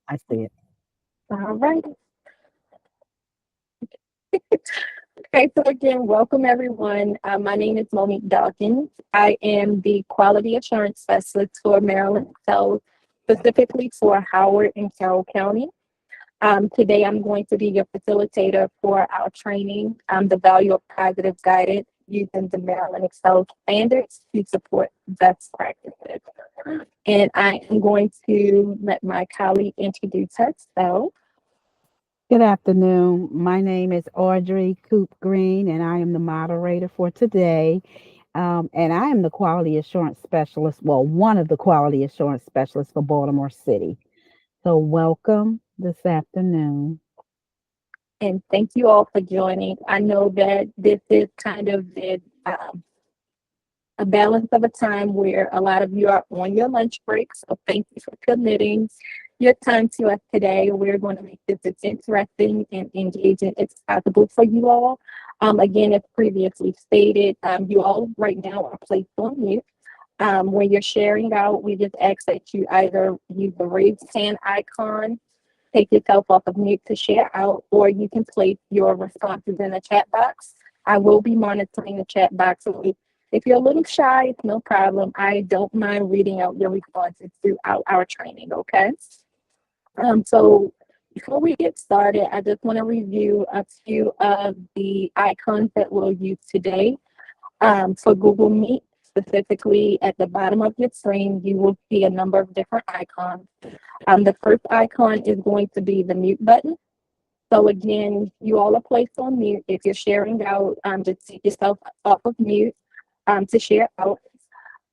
I see it. All right. Okay, so again, welcome everyone. My name is Monique Dawkins. I am the Quality Assurance Specialist for Maryland Excel, specifically for Howard and Carroll County. Today, I'm going to be your facilitator for our training, the value of positive guidance using the Maryland Excel standards to support best practices. And I am going to let my colleague introduce herself. Good afternoon. My name is Audrey Coop Green, and I am the moderator for today. And I am the quality assurance specialist, well, one of the quality assurance specialists for Baltimore City. So, welcome this afternoon. And thank you all for joining. I know that this is kind of a balance of a time where a lot of you are on your lunch break. So thank you for committing your time to us today. We're going to make this as interesting and engaging as possible for you all. Again, as previously stated, you all right now are placed on mute. When you're sharing out, we just ask that you either use the raise hand icon, take yourself off of mute to share out, or you can place your responses in the chat box. I will be monitoring the chat box. So if you're a little shy, it's no problem. I don't mind reading out your responses throughout our training, okay? So before we get started, I just want to review a few of the icons that we'll use today. For Google Meet, specifically at the bottom of your screen, you will see a number of different icons. The first icon is going to be the mute button. So again, you all are placed on mute. If you're sharing out, just take yourself off of mute to share out.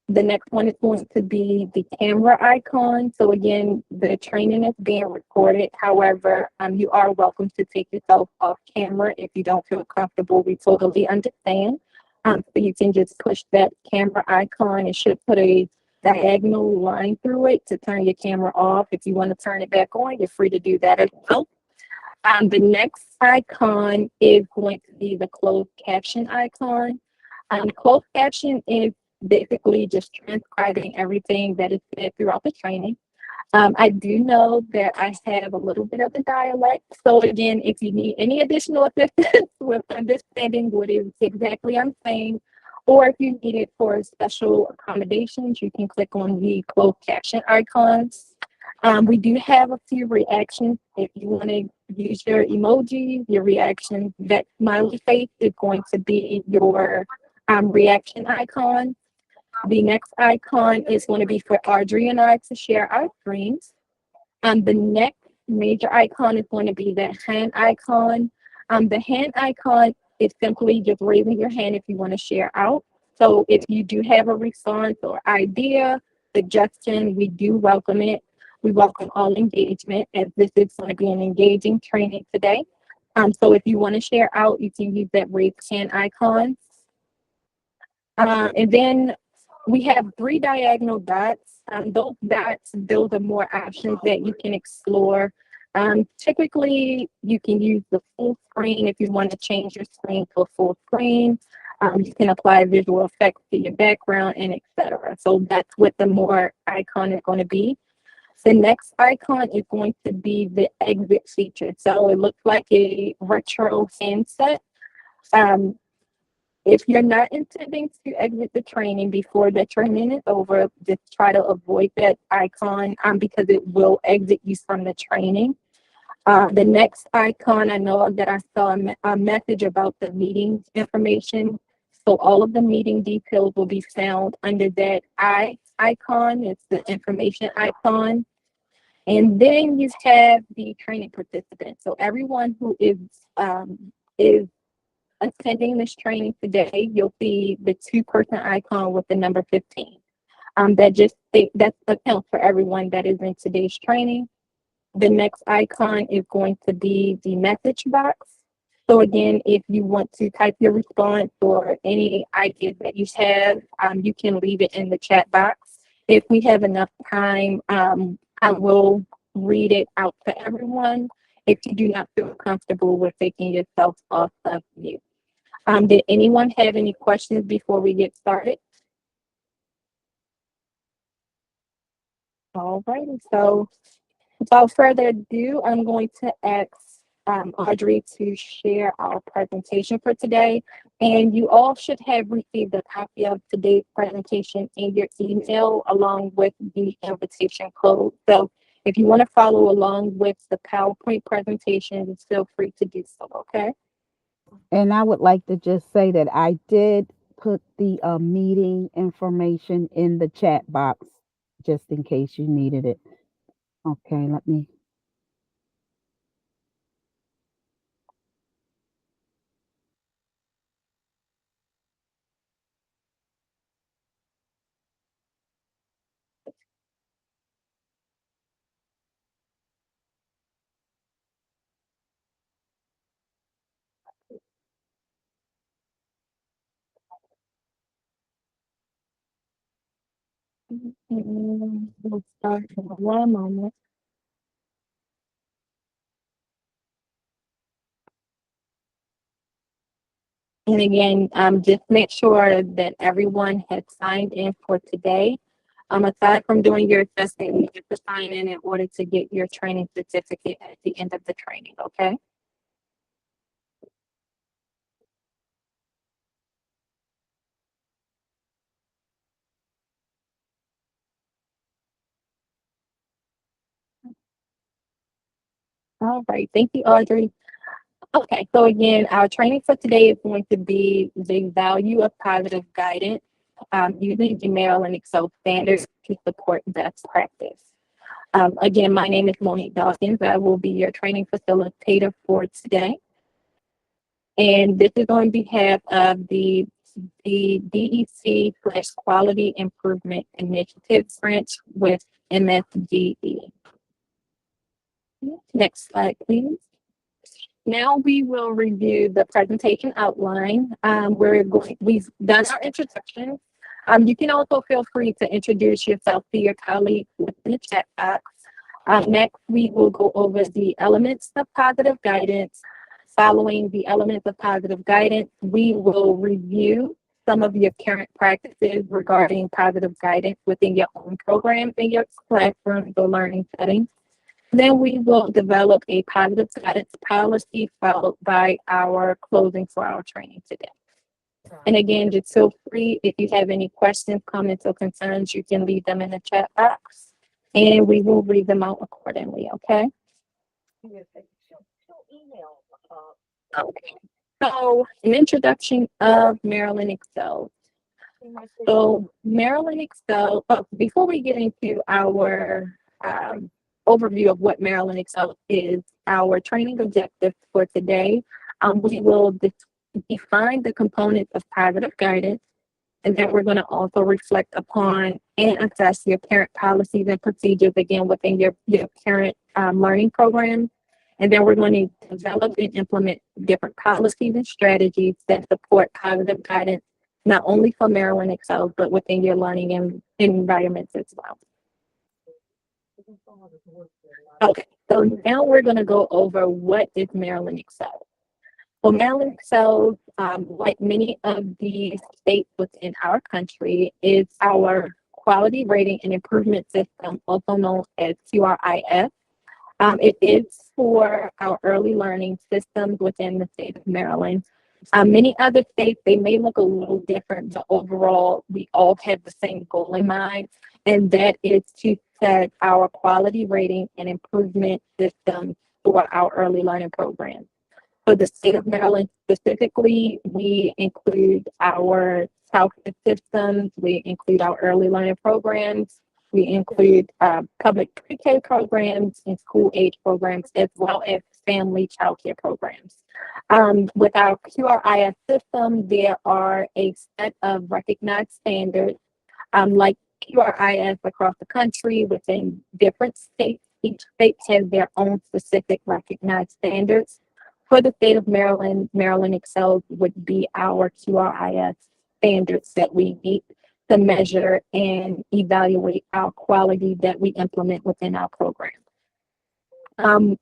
The next one is going to be the camera icon. So again, the training is being recorded. However, you are welcome to take yourself off camera if you don't feel comfortable. We totally understand. So you can just push that camera icon. It should put a diagonal line through it to turn your camera off. If you want to turn it back on, you're free to do that as well. The next icon is going to be the closed caption icon. Closed caption is basically just transcribing everything that is said throughout the training. I do know that I have a little bit of a dialect. So again, if you need any additional assistance with understanding what is exactly I'm saying, or if you need it for special accommodations, you can click on the closed caption icons. We do have a few reactions. If you want to use your emojis, your reaction, that smiley face is going to be your reaction icon. The next icon is going to be for Audrey and I to share our screens. The next major icon is going to be the hand icon. The hand icon is simply just raising your hand if you want to share out. So if you do have a response or idea, suggestion, we do welcome it. We welcome all engagement, as this is going to be an engaging training today. So if you want to share out, you can use that raise hand icon. And then we have three diagonal dots. Those dots, those are more options that you can explore. Typically, you can use the full screen if you want to change your screen to a full screen. You can apply visual effects to your background and etc. So that's what the more icon is going to be. The next icon is going to be the exit feature. So it looks like a retro handset. Um, if you're not intending to exit the training before the training is over, just try to avoid that icon because it will exit you from the training. The next icon, I know that I saw a message about the meeting information. So all of the meeting details will be found under that icon. It's the information icon. And then you have the training participants. So everyone who is attending this training today, you'll see the two-person icon with the number 15. That accounts for everyone that is in today's training. The next icon is going to be the message box. So again, if you want to type your response or any ideas that you have, you can leave it in the chat box. If we have enough time, I will read it out to everyone if you do not feel comfortable with taking yourself off of mute. Did anyone have any questions before we get started? All righty, so Without further ado, I'm going to ask Audrey to share our presentation for today. And you all should have received a copy of today's presentation in your email along with the invitation code. So if you want to follow along with the PowerPoint presentation, feel free to do so, okay? And I would like to just say that I did put the meeting information in the chat box just in case you needed it. Okay, let me. We'll start in 1 moment. And again, just make sure that everyone has signed in for today. Aside from doing your testing, you have to sign in order to get your training certificate at the end of the training, okay? All right, thank you, Audrey. Okay, so again, our training for today is going to be the value of positive guidance using the Maryland Excel standards to support best practice. Again, my name is Monique Dawkins. I will be your training facilitator for today. And this is on behalf of the DEC/Quality Improvement Initiative branch with MSDE. Next slide, please. Now we will review the presentation outline. We've done our introduction. You can also feel free to introduce yourself to your colleagues within the chat box. Next, we will go over the elements of positive guidance. Following the elements of positive guidance, we will review some of your current practices regarding positive guidance within your own programs in your classrooms or learning settings. Then we will develop a positive guidance policy followed by our closing for our training today. And again, just feel free, if you have any questions, comments, or concerns, you can leave them in the chat box and we will read them out accordingly, okay? Okay. So an introduction of Maryland Excel. So Maryland Excel, before we get into our overview of what Maryland Excel is, our training objective for today, we will define the components of positive guidance, and then we're going to also reflect upon and assess your current policies and procedures, again, within your current learning program. And then we're going to develop and implement different policies and strategies that support positive guidance, not only for Maryland Excel, but within your learning environments as well. Okay, so now we're going to go over what is Maryland Excel. Well, Maryland Excel, like many of the states within our country, is our quality rating and improvement system, also known as QRIS. It is for our early learning systems within the state of Maryland. Many other states, they may look a little different, but overall, we all have the same goal in mind, and that is to set our quality rating and improvement system for our early learning programs. For the state of Maryland specifically, we include our childcare systems, we include our early learning programs, we include public pre-K programs and school age programs, as well as family childcare programs. With our QRIS system, there are a set of recognized standards, like QRIS across the country within different states. Each state has their own specific recognized standards. For the state of Maryland, Maryland Excel would be our QRIS standards that we meet to measure and evaluate our quality that we implement within our program.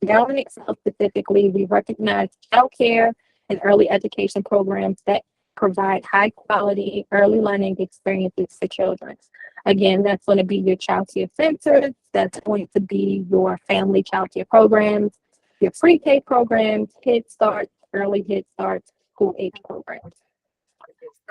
Maryland Excel specifically, we recognize child care and early education programs that provide high quality early learning experiences for children. Again, that's going to be your child care centers, that's going to be your family child care programs, your pre-K programs, Head Start, early Head Start, school age programs.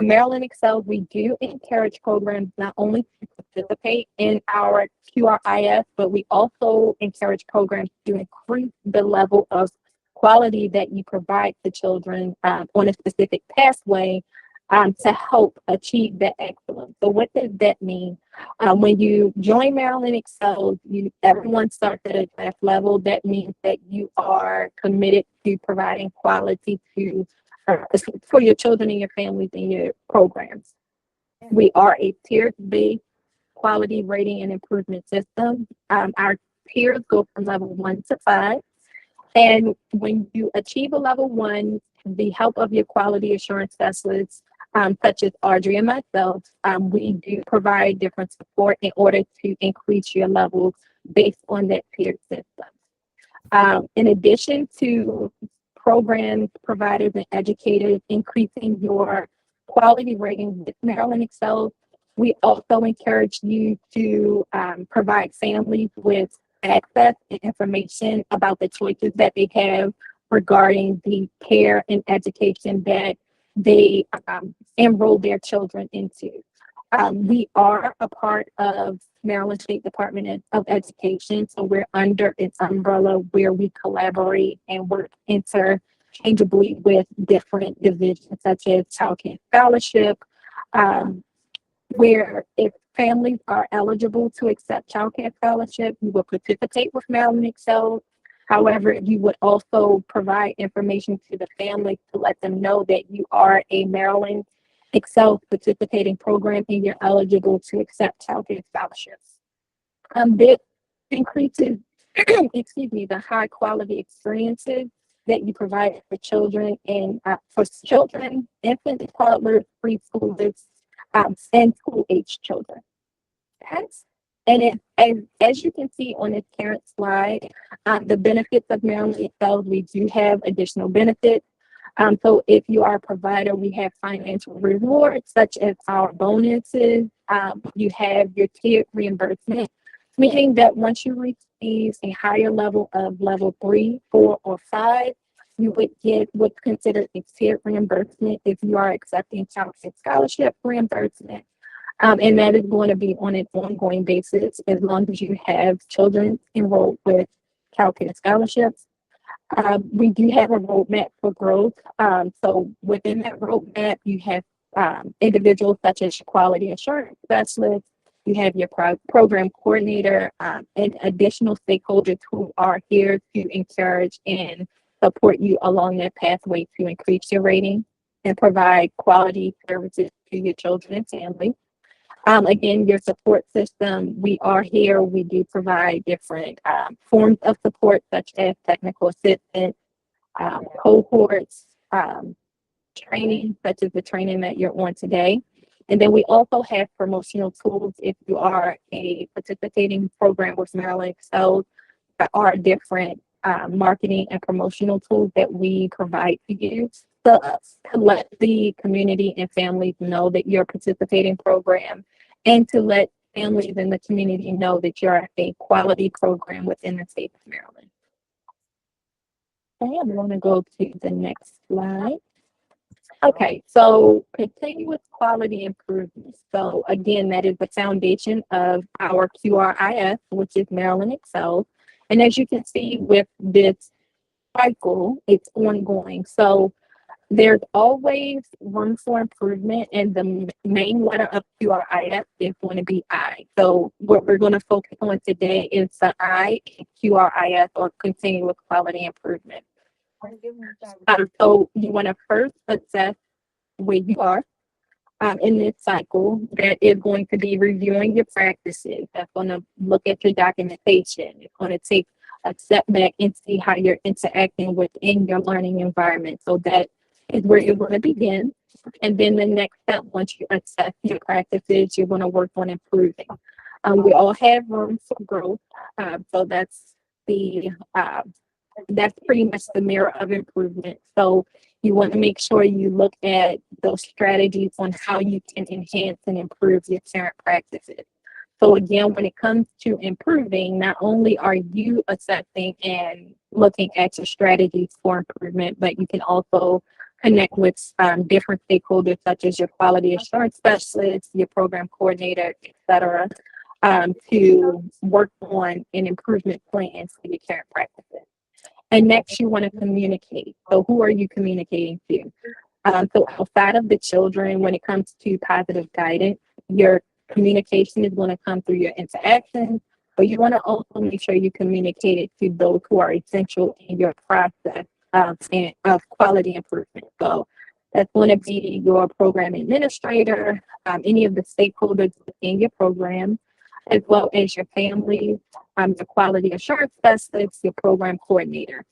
Maryland Excels, we do encourage programs not only to participate in our QRIS, but we also encourage programs to increase the level of quality that you provide to children on a specific pathway to help achieve that excellence. So what does that mean? When you join Maryland Excels, everyone starts at a class level. That means that you are committed to providing quality to for your children and your families and your programs. We are a tiered-based quality rating and improvement system. Our tiers go from level 1 to 5. And when you achieve a level 1, the help of your quality assurance specialists, such as Audrey and myself, we do provide different support in order to increase your levels based on that tiered system. In addition to programs, providers, and educators increasing your quality rating with Maryland Excels, we also encourage you to provide families with access and information about the choices that they have regarding the care and education that they enroll their children into. We are a part of Maryland State Department of Education, so we're under its umbrella where we collaborate and work interchangeably with different divisions such as Child Care Scholarship, where if families are eligible to accept Child Care Scholarship, you will participate with Maryland Excel. However, you would also provide information to the family to let them know that you are a Maryland Excel participating program and you're eligible to accept Child Care Scholarships. This increases, excuse me, the high quality experiences that you provide for children and for children, infants, toddlers, preschoolers, and school age children. Yes. And as you can see on this current slide, the benefits of Maryland Excel, we do have additional benefits. So if you are a provider, we have financial rewards such as our bonuses. You have your tiered reimbursement, meaning that once you receive a higher level of level 3, 4, or 5, you would get what's considered a tiered reimbursement if you are accepting Child Care Scholarship reimbursement. And that is going to be on an ongoing basis as long as you have children enrolled with Child Care Scholarships. We do have a roadmap for growth. So within that roadmap, you have individuals such as your quality assurance specialist, you have your program coordinator, and additional stakeholders who are here to encourage and support you along that pathway to increase your rating and provide quality services to your children and family. Again, your support system, we are here. We do provide different forms of support, such as technical assistance, cohorts, training, such as the training that you're on today. And then we also have promotional tools if you are a participating program with Maryland Excel. There are different marketing and promotional tools that we provide to you to let the community and families know that you're a participating program and to let families in the community know that you're a quality program within the state of Maryland. Okay, I'm going to go to the next slide. Okay, so continuous quality improvement. So again, that is the foundation of our QRIS, which is Maryland Excel. And as you can see with this cycle, it's ongoing. So there's always room for improvement, and the main letter of QRIS is going to be I. So what we're going to focus on today is the I in QRIS, or continuous quality improvement. So you want to first assess where you are in this cycle. That is going to be reviewing your practices. That's going to look at your documentation. It's going to take a step back and see how you're interacting within your learning environment. So that is where you're going to begin. And then the next step, once you assess your practices, you're going to work on improving. We all have room for growth. So that's pretty much the mirror of improvement. So You want to make sure you look at those strategies on how you can enhance and improve your current practices. So again, when it comes to improving, not only are you assessing and looking at your strategies for improvement, but you can also connect with different stakeholders such as your quality assurance specialist, your program coordinator, et cetera, to work on an improvement plan for your current practices. And next, you want to communicate. So who are you communicating to? So outside of the children, when it comes to positive guidance, your communication is going to come through your interactions, but you want to also make sure you communicate it to those who are essential in your process of quality improvement. So that's going to be your program administrator, any of the stakeholders in your program, as well as your family, the quality assurance specialist, your program coordinator.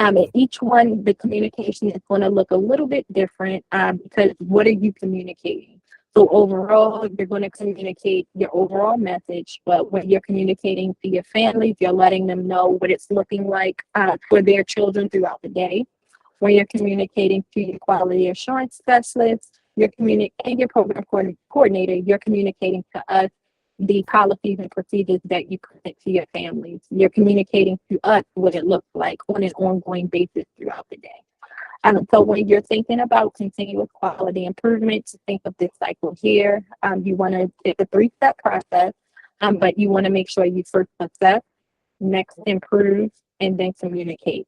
And each one, the communication is going to look a little bit different because what are you communicating? So overall, you're going to communicate your overall message, but when you're communicating to your families, you're letting them know what it's looking like for their children throughout the day. When you're communicating to your quality assurance specialist, you're communicating your program coordinator, you're communicating to us the policies and procedures that you present to your families. You're communicating to us what it looks like on an ongoing basis throughout the day. So when you're thinking about continuous quality improvement, to think of this cycle here, you want to, it's a 3-step process, but you want to make sure you first assess, next improve, and then communicate.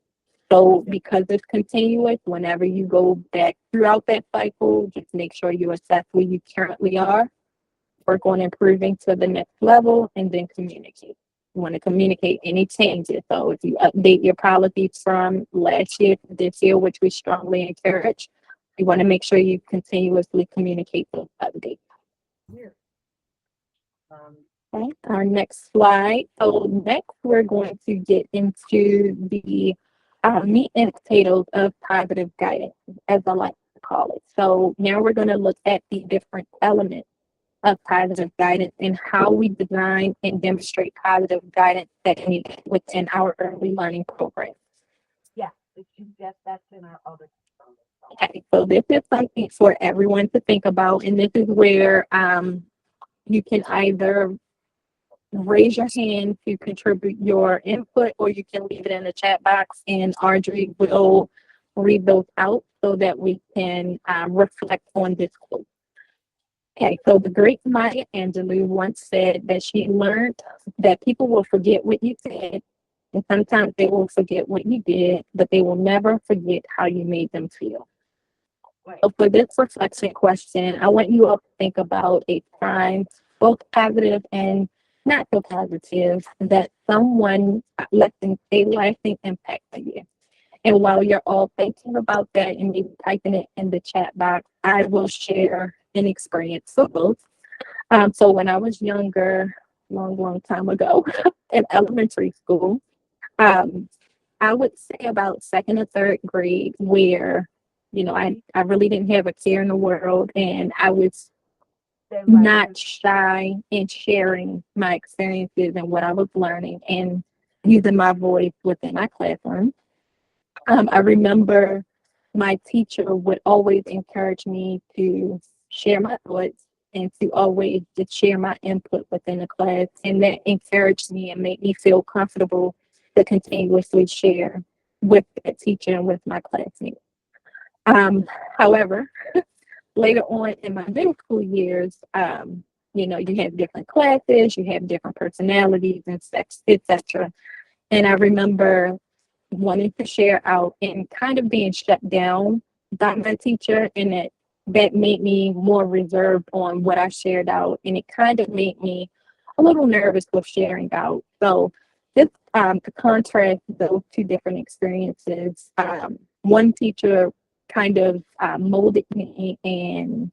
So because it's continuous, whenever you go back throughout that cycle, just make sure you assess where you currently are, work on improving to the next level, and then communicate. You want to communicate any changes. So if you update your policies from last year to this year, which we strongly encourage, you want to make sure you continuously communicate those updates. Okay, our next slide. So next we're going to get into the meat and potatoes of positive guidance, as I like to call it. So now we're going to look at the different elements of positive guidance and how we design and demonstrate positive guidance techniques within our early learning program. Yeah, that's in our other. Okay, so this is something for everyone to think about, and this is where you can either raise your hand to contribute your input, or you can leave it in the chat box, and Audrey will read those out so that we can reflect on this quote. Okay, so the great Maya Angelou once said that she learned that people will forget what you said, and sometimes they will forget what you did, but they will never forget how you made them feel. So for this reflection question, I want you all to think about a time, both positive and not so positive, that someone left a lasting impact on you. And while you're all thinking about that and maybe typing it in the chat box, I will share an experience for both. So when I was younger, long time ago, in elementary school, I would say about second or third grade, where, I really didn't have a care in the world, and I was not shy in sharing my experiences and what I was learning and using my voice within my classroom. I remember my teacher would always encourage me to share my thoughts and to always just share my input within the class. And that encouraged me and made me feel comfortable to continuously share with the teacher and with my classmates. However, later on in my middle school years, you have different classes, you have different personalities and sex, etc. And I remember wanting to share out and kind of being shut down by my teacher, and that made me more reserved on what I shared out, and it kind of made me a little nervous with sharing out. So this to contrast those two different experiences, one teacher kind of molded me and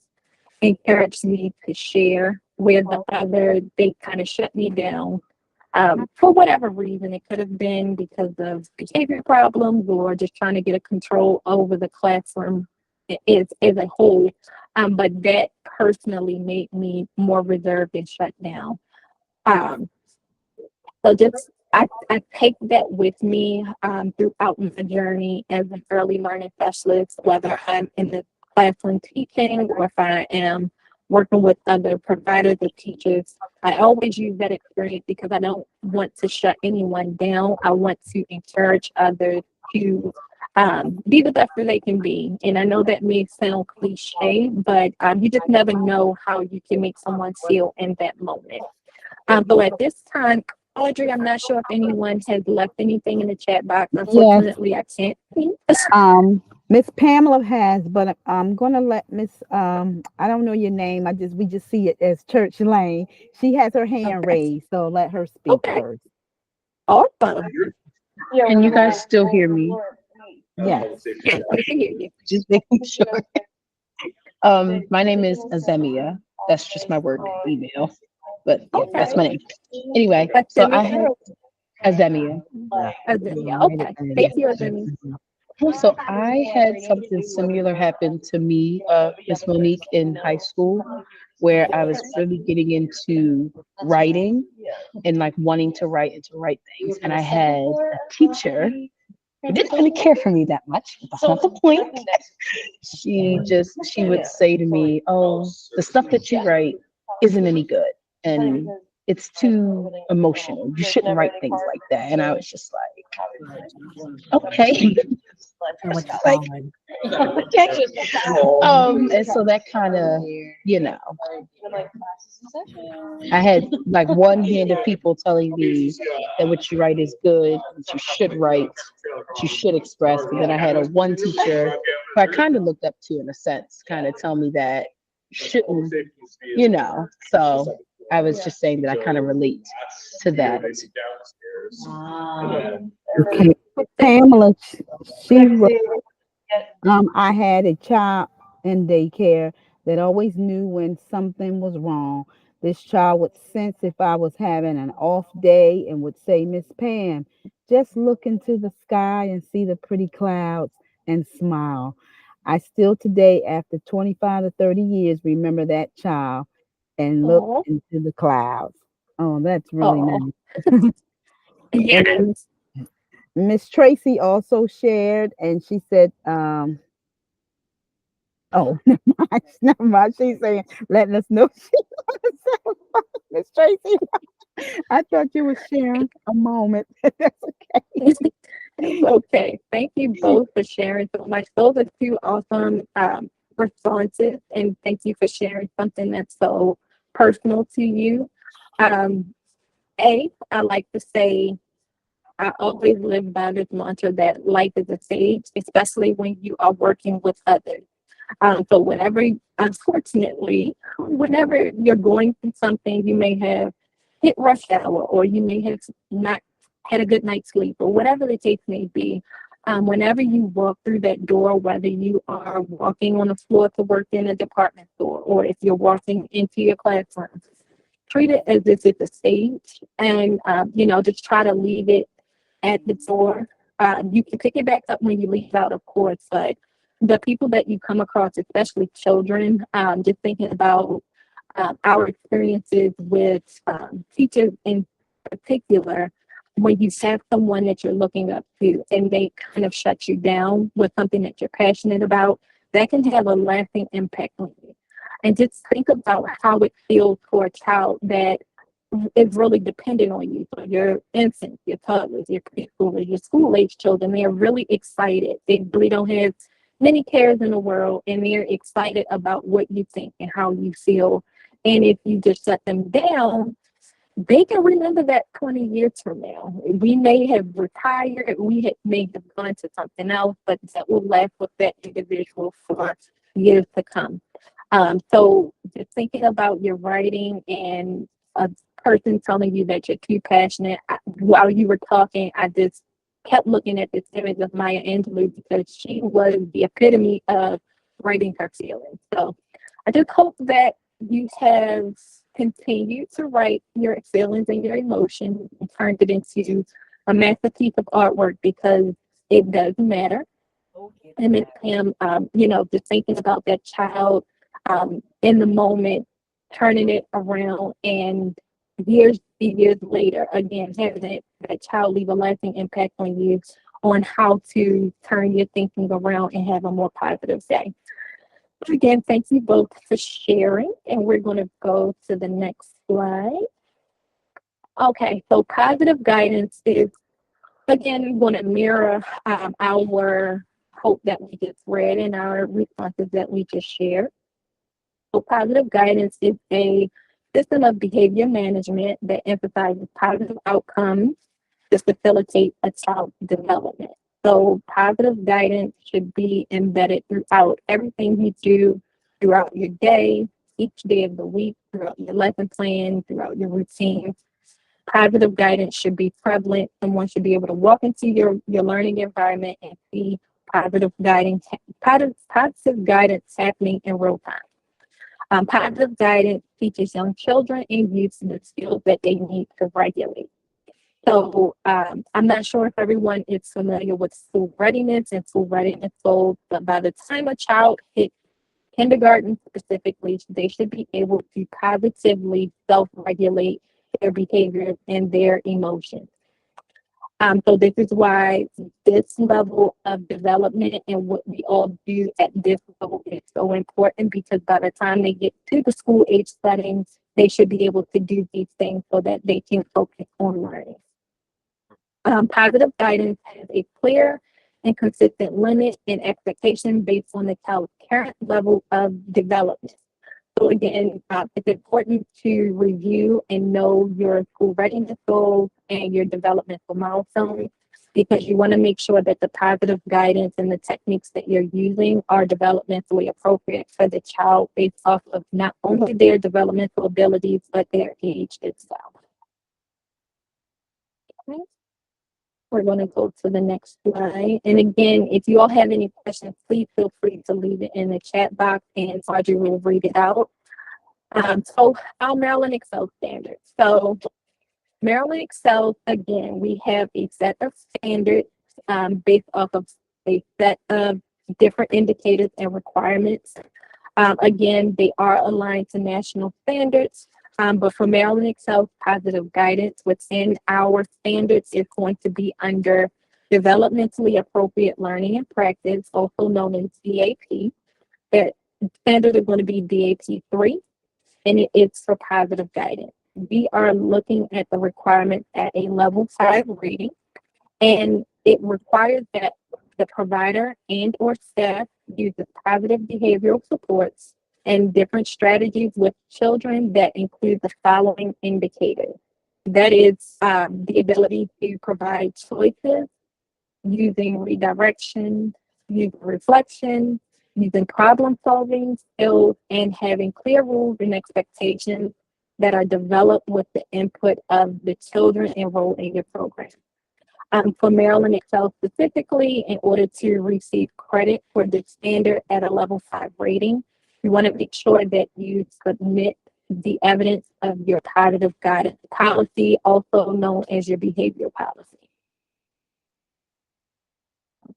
encouraged me to share, where the other, they kind of shut me down for whatever reason. It could have been because of behavior problems or just trying to get a control over the classroom as a whole. But that personally made me more reserved and shut down. So just I take that with me throughout my journey as an early learning specialist, whether I'm in the classroom teaching or if I am working with other providers or teachers. I always use that experience because I don't want to shut anyone down. I want to encourage others to be the best that they can be. And I know that may sound cliche, but you just never know how you can make someone feel in that moment. But at this time, Audrey, I'm not sure if anyone has left anything in the chat box. Yes. Unfortunately, I can't see. Miss Pamela has, but I'm gonna let Miss I don't know your name. We just see it as Church Lane. She has her hand Okay. raised, so let her speak Okay. first. Awesome. Can you guys still hear me? Yes. Yeah, we can hear you. Just making sure. My name is Azemia. That's just my work email, but yeah, that's Okay. my name. Anyway, That's so me. I had Azemia. Yeah. Okay. Thank you, Azumi. So I had something similar happen to me, Miss Monique, in high school, where I was really getting into writing and like wanting to write and to write things. And I had a teacher who didn't really care for me that much, but that's not the point. She would say to me, "Oh, the stuff that you write isn't any good, and it's too emotional. You shouldn't write things like that." And I was just like, "Okay." Like, okay. And so that kind of, you know, I had like one hand of people telling me that what you write is good, that you should write, that you should express. But then I had a one teacher who I kind of looked up to in a sense, kind of tell me that you shouldn't, you know. So I was just saying that I kind of relate to that. Okay. Pamela, I had a child in daycare that always knew when something was wrong. This child would sense if I was having an off day and would say, Miss Pam, just look into the sky and see the pretty clouds and smile. I still today, after 25 to 30 years, remember that child and look Oh, into the clouds. Oh, that's really oh, nice. And then yes. Miss Tracy also shared, and she said, oh, never mind. Never mind. She's saying, letting us know she's on the cell phone. Miss Tracy, I thought you were sharing a moment. That's It's okay. Thank you both for sharing so much. Those are two awesome responses, and thank you for sharing something that's so personal to you. Um, I like to say I always live by this mantra that life is a stage, especially when you are working with others. So unfortunately, whenever you're going through something, you may have hit rush hour or you may have not had a good night's sleep or whatever the case may be. Whenever you walk through that door, whether you are walking on the floor to work in a department store or if you're walking into your classroom, treat it as if it's a stage and, just try to leave it at the door. You can pick it back up when you leave out, of course, but the people that you come across, especially children, just thinking about our experiences with teachers in particular, when you have someone that you're looking up to and they kind of shut you down with something that you're passionate about, that can have a lasting impact on you. And just think about how it feels for a child that is really dependent on you. So your infants, your toddlers, your preschoolers, your school age children, they're really excited. They really don't have many cares in the world and they're excited about what you think and how you feel. And if you just shut them down, they can remember that 20 years from now. We may have retired, may have gone to something else, but that will last with that individual for years to come. So just thinking about your writing and a person telling you that you're too passionate, while you were talking, I just kept looking at this image of Maya Angelou because she was the epitome of writing her feelings. So I just hope that you have continued to write your feelings and your emotions and turned it into a masterpiece of artwork because it does matter. And Miss Pam, just thinking about that child in the moment, turning it around, and years few years later, again, have that child leave a lasting impact on you on how to turn your thinking around and have a more positive day. Again, thank you both for sharing, and we're going to go to the next slide. Okay, so positive guidance is, again, going to mirror our hope that we just read and our responses that we just shared. So positive guidance is a system of behavior management that emphasizes positive outcomes to facilitate a child's development. So positive guidance should be embedded throughout everything you do throughout your day, each day of the week, throughout your lesson plan, throughout your routine. Positive guidance should be prevalent. Someone should be able to walk into your learning environment and see positive guidance, positive guidance happening in real time. Positive guidance teaches young children and youth the skills that they need to regulate. So I'm not sure if everyone is familiar with school readiness and school readiness goals, but by the time a child hits kindergarten specifically, they should be able to positively self-regulate their behaviors and their emotions. So this is why this level of development and what we all do at this level is so important, because by the time they get to the school age settings, they should be able to do these things so that they can focus on learning. Positive guidance has a clear and consistent limit and expectation based on the child's current level of development. So again, it's important to review and know your school readiness goals and your developmental milestones, because you want to make sure that the positive guidance and the techniques that you're using are developmentally appropriate for the child based off of not only their developmental abilities, but their age itself. Okay. We're going to go to the next slide. And again, if you all have any questions, please feel free to leave it in the chat box and Audrey will read it out. So our Maryland Excel standards. So Maryland Excel, again, we have a set of standards based off of a set of different indicators and requirements. Again, they are aligned to national standards. But for Maryland Excel positive guidance within our standards is going to be under developmentally appropriate learning and practice, also known as DAP. That standard is going to be DAP 3, and it is for positive guidance. We are looking at the requirements at a level 5 rating, and it requires that the provider and or staff uses positive behavioral supports and different strategies with children that include the following indicators. That is the ability to provide choices, using redirection, using reflection, using problem solving skills, and having clear rules and expectations that are developed with the input of the children enrolled in your program. For Maryland Excel specifically, in order to receive credit for the standard at a level 5 rating, you want to make sure that you submit the evidence of your positive guidance policy, also known as your behavior policy.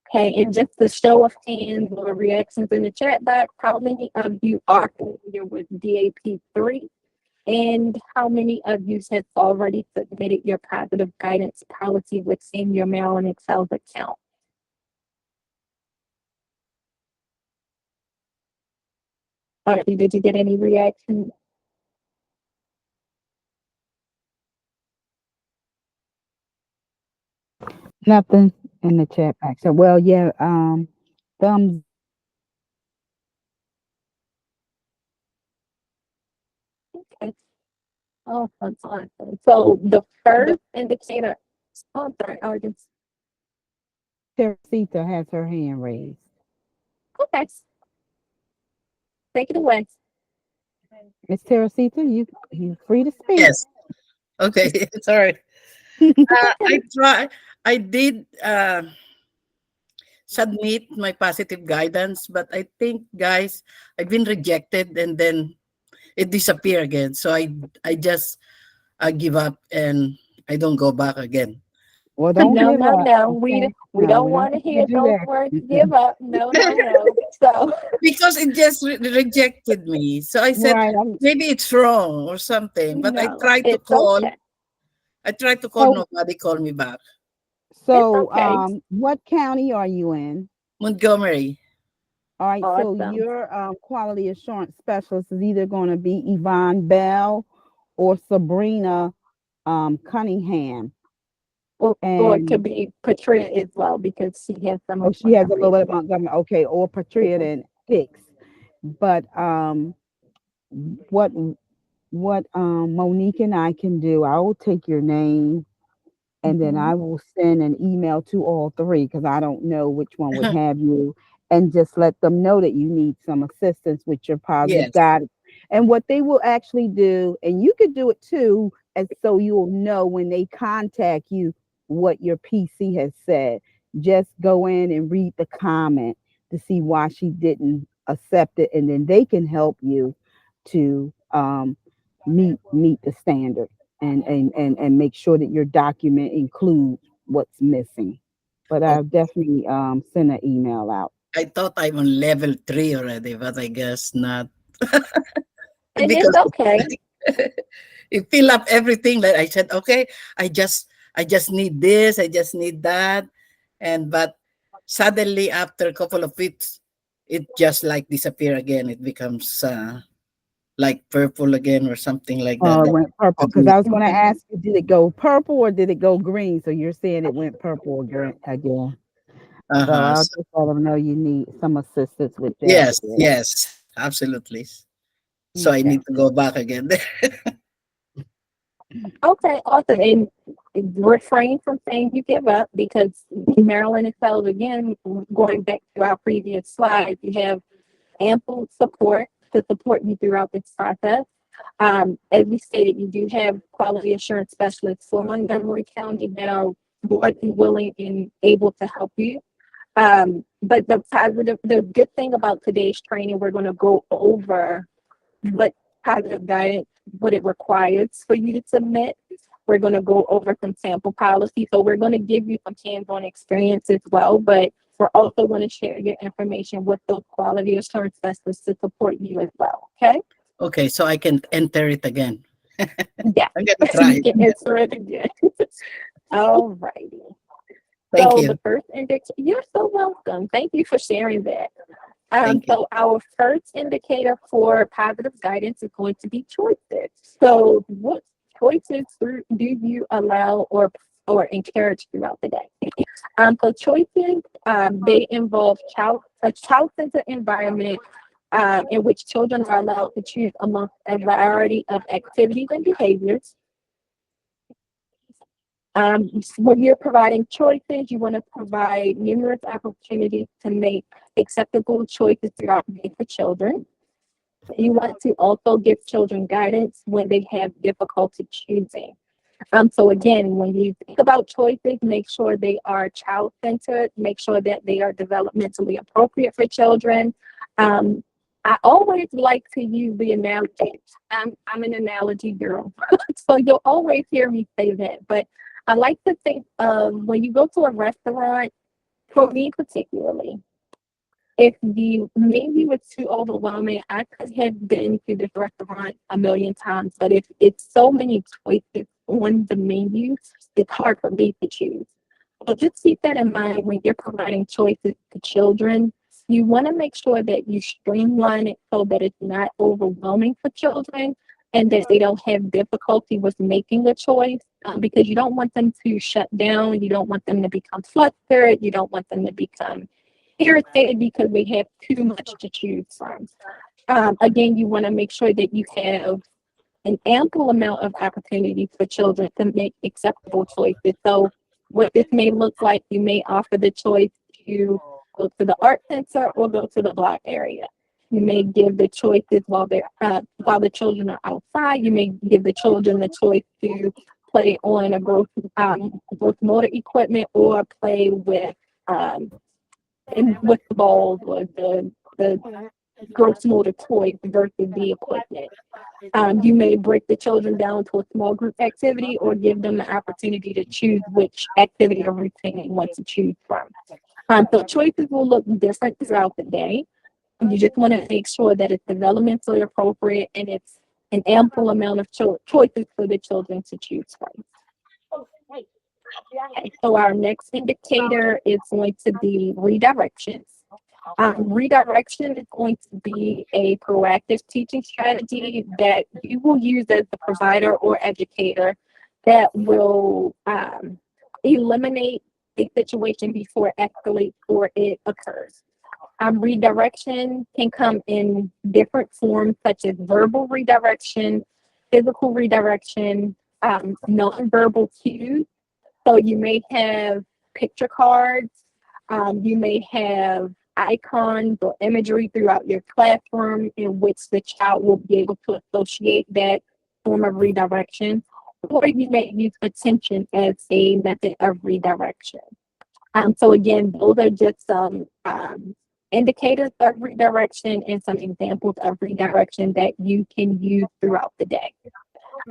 Okay, and just a show of hands or reactions in the chat box, how many of you are familiar with DAP 3? And how many of you have already submitted your positive guidance policy within your Maryland Excel account? Or did you get any reactions? Nothing in the chat box. So, well, yeah, thumbs. Okay. Oh, that's awesome. So the first indicator, oh, sorry, Argent. Teresita has her hand raised. Okay. Take it away. Miss Teresita, you free to speak. Yes. Okay. Sorry. I did submit my positive guidance, but I think, guys, I've been rejected and then it disappeared again. So I just give up and I don't go back again. Well, don't No, give no, up. no. Okay? We No, don't we want to want you hear do those that. words. Give up. No, no, no. So Because it just rejected me. So I said, Right. maybe it's wrong or something. But I no, tried to it's call. okay. I tried to call, So, nobody called me back. It's so, okay. what county are you in? Montgomery. All right, so Awesome. your quality assurance specialist is either going to be Yvonne Bell or Sabrina Cunningham. Or it could And be Patria as well because she has some oh, of she has a Montgomery little as bit of well. Montgomery. Okay, or Patria then Hicks. But what Monique and I can do, I will take your name and then Mhm. I will send an email to all three because I don't know which one would have you, and just let them know that you need some assistance with your positive Yes. guidance. And what they will actually do, and you could do it too, and so you'll know when they contact you what your PC has said. Just go in and read the comment to see why she didn't accept it, and then they can help you to meet the standard and make sure that your document includes what's missing. But Oh, I'll definitely send an email out. I thought I'm on level 3 already, but I guess not. And it's Because okay. you fill up everything. Like I said, okay, I just need this, I just need that. And but suddenly after a couple of weeks, it just like disappear again. It becomes like purple again or something like that. It went purple because I Agreed. was going to Mhm. ask you, did it go purple or did it go green? So you're saying it went purple again. So Uh-huh. I'll just let them know you need some assistance with that. Yes, yes, absolutely. So I Okay. need to go back again. Okay, awesome. And refrain from saying you give up because Maryland excels again. Going back to our previous slide, you have ample support to support you throughout this process. As we stated, you do have quality assurance specialists for Montgomery County that are more than willing and able to help you. But the good thing about today's training, we're going to go over what positive guidance, what it requires for you to submit. We're going to go over some sample policies. So we're going to give you some hands-on experience as well, but we're also going to share your information with those quality assurance specialists to support you as well. Okay? Okay, so I can enter it again. Yeah. I'm gonna You try it. can answer it again. All righty. Thank So you. the first index, you're so welcome. Thank you for sharing that. Thank you. So our first indicator for positive guidance is going to be choices. So what choices do you allow or encourage throughout the day? So choices, they involve a child-centered environment in which children are allowed to choose amongst a variety of activities and behaviors. When you're providing choices, you want to provide numerous opportunities to make acceptable choices throughout the day for children. You want to also give children guidance when they have difficulty choosing. So again, when you think about choices, make sure they are child-centered, make sure that they are developmentally appropriate for children. Um, I always like to use the analogy. I'm an analogy girl, so you'll always hear me say that. But I like to think of when you go to a restaurant, for me particularly, if the menu was too overwhelming, I could have been to this restaurant a million times. But if it's so many choices on the menu, it's hard for me to choose. So just keep that in mind when you're providing choices to children. You want to make sure that you streamline it so that it's not overwhelming for children and that they don't have difficulty with making a choice because you don't want them to shut down. You don't want them to become flustered. You don't want them to become irritated because they have too much to choose from. Again, you want to make sure that you have an ample amount of opportunity for children to make acceptable choices. So, what this may look like, you may offer the choice to go to the art center or go to the block area. You may give the choices while the children are outside. You may give the children the choice to play on a growth motor equipment or play um, with the balls or the gross motor toys versus the equipment. You may break the children down to a small group activity or give them the opportunity to choose which activity or routine they want to choose from. So choices will look different throughout the day. You just want to make sure that it's developmentally appropriate and it's an ample amount of choices for the children to choose from. So our next indicator is going to be redirections. Redirection is going to be a proactive teaching strategy that you will use as the provider or educator that will eliminate a situation before it escalates or it occurs. Redirection can come in different forms, such as verbal redirection, physical redirection, nonverbal cues. So you may have picture cards, you may have icons or imagery throughout your classroom in which the child will be able to associate that form of redirection, or you may use attention as a method of redirection. So again, those are just some indicators of redirection and some examples of redirection that you can use throughout the day.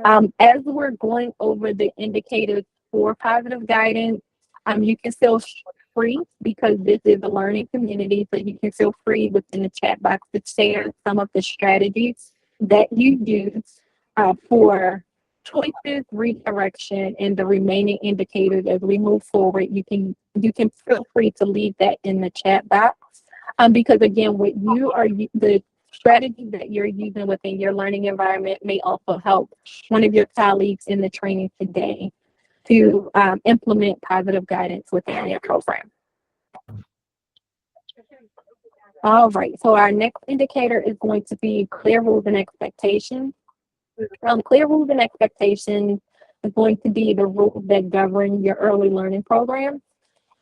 As we're going over the indicators for positive guidance, you can feel free because this is a learning community, so you can feel free within the chat box to share some of the strategies that you use for choices, redirection, and the remaining indicators as we move forward. You can feel free to leave that in the chat box because again, what you are the strategy that you're using within your learning environment may also help one of your colleagues in the training today to implement positive guidance within their program. All right, so our next indicator is going to be clear rules and expectations. Clear rules and expectations is going to be the rules that govern your early learning program.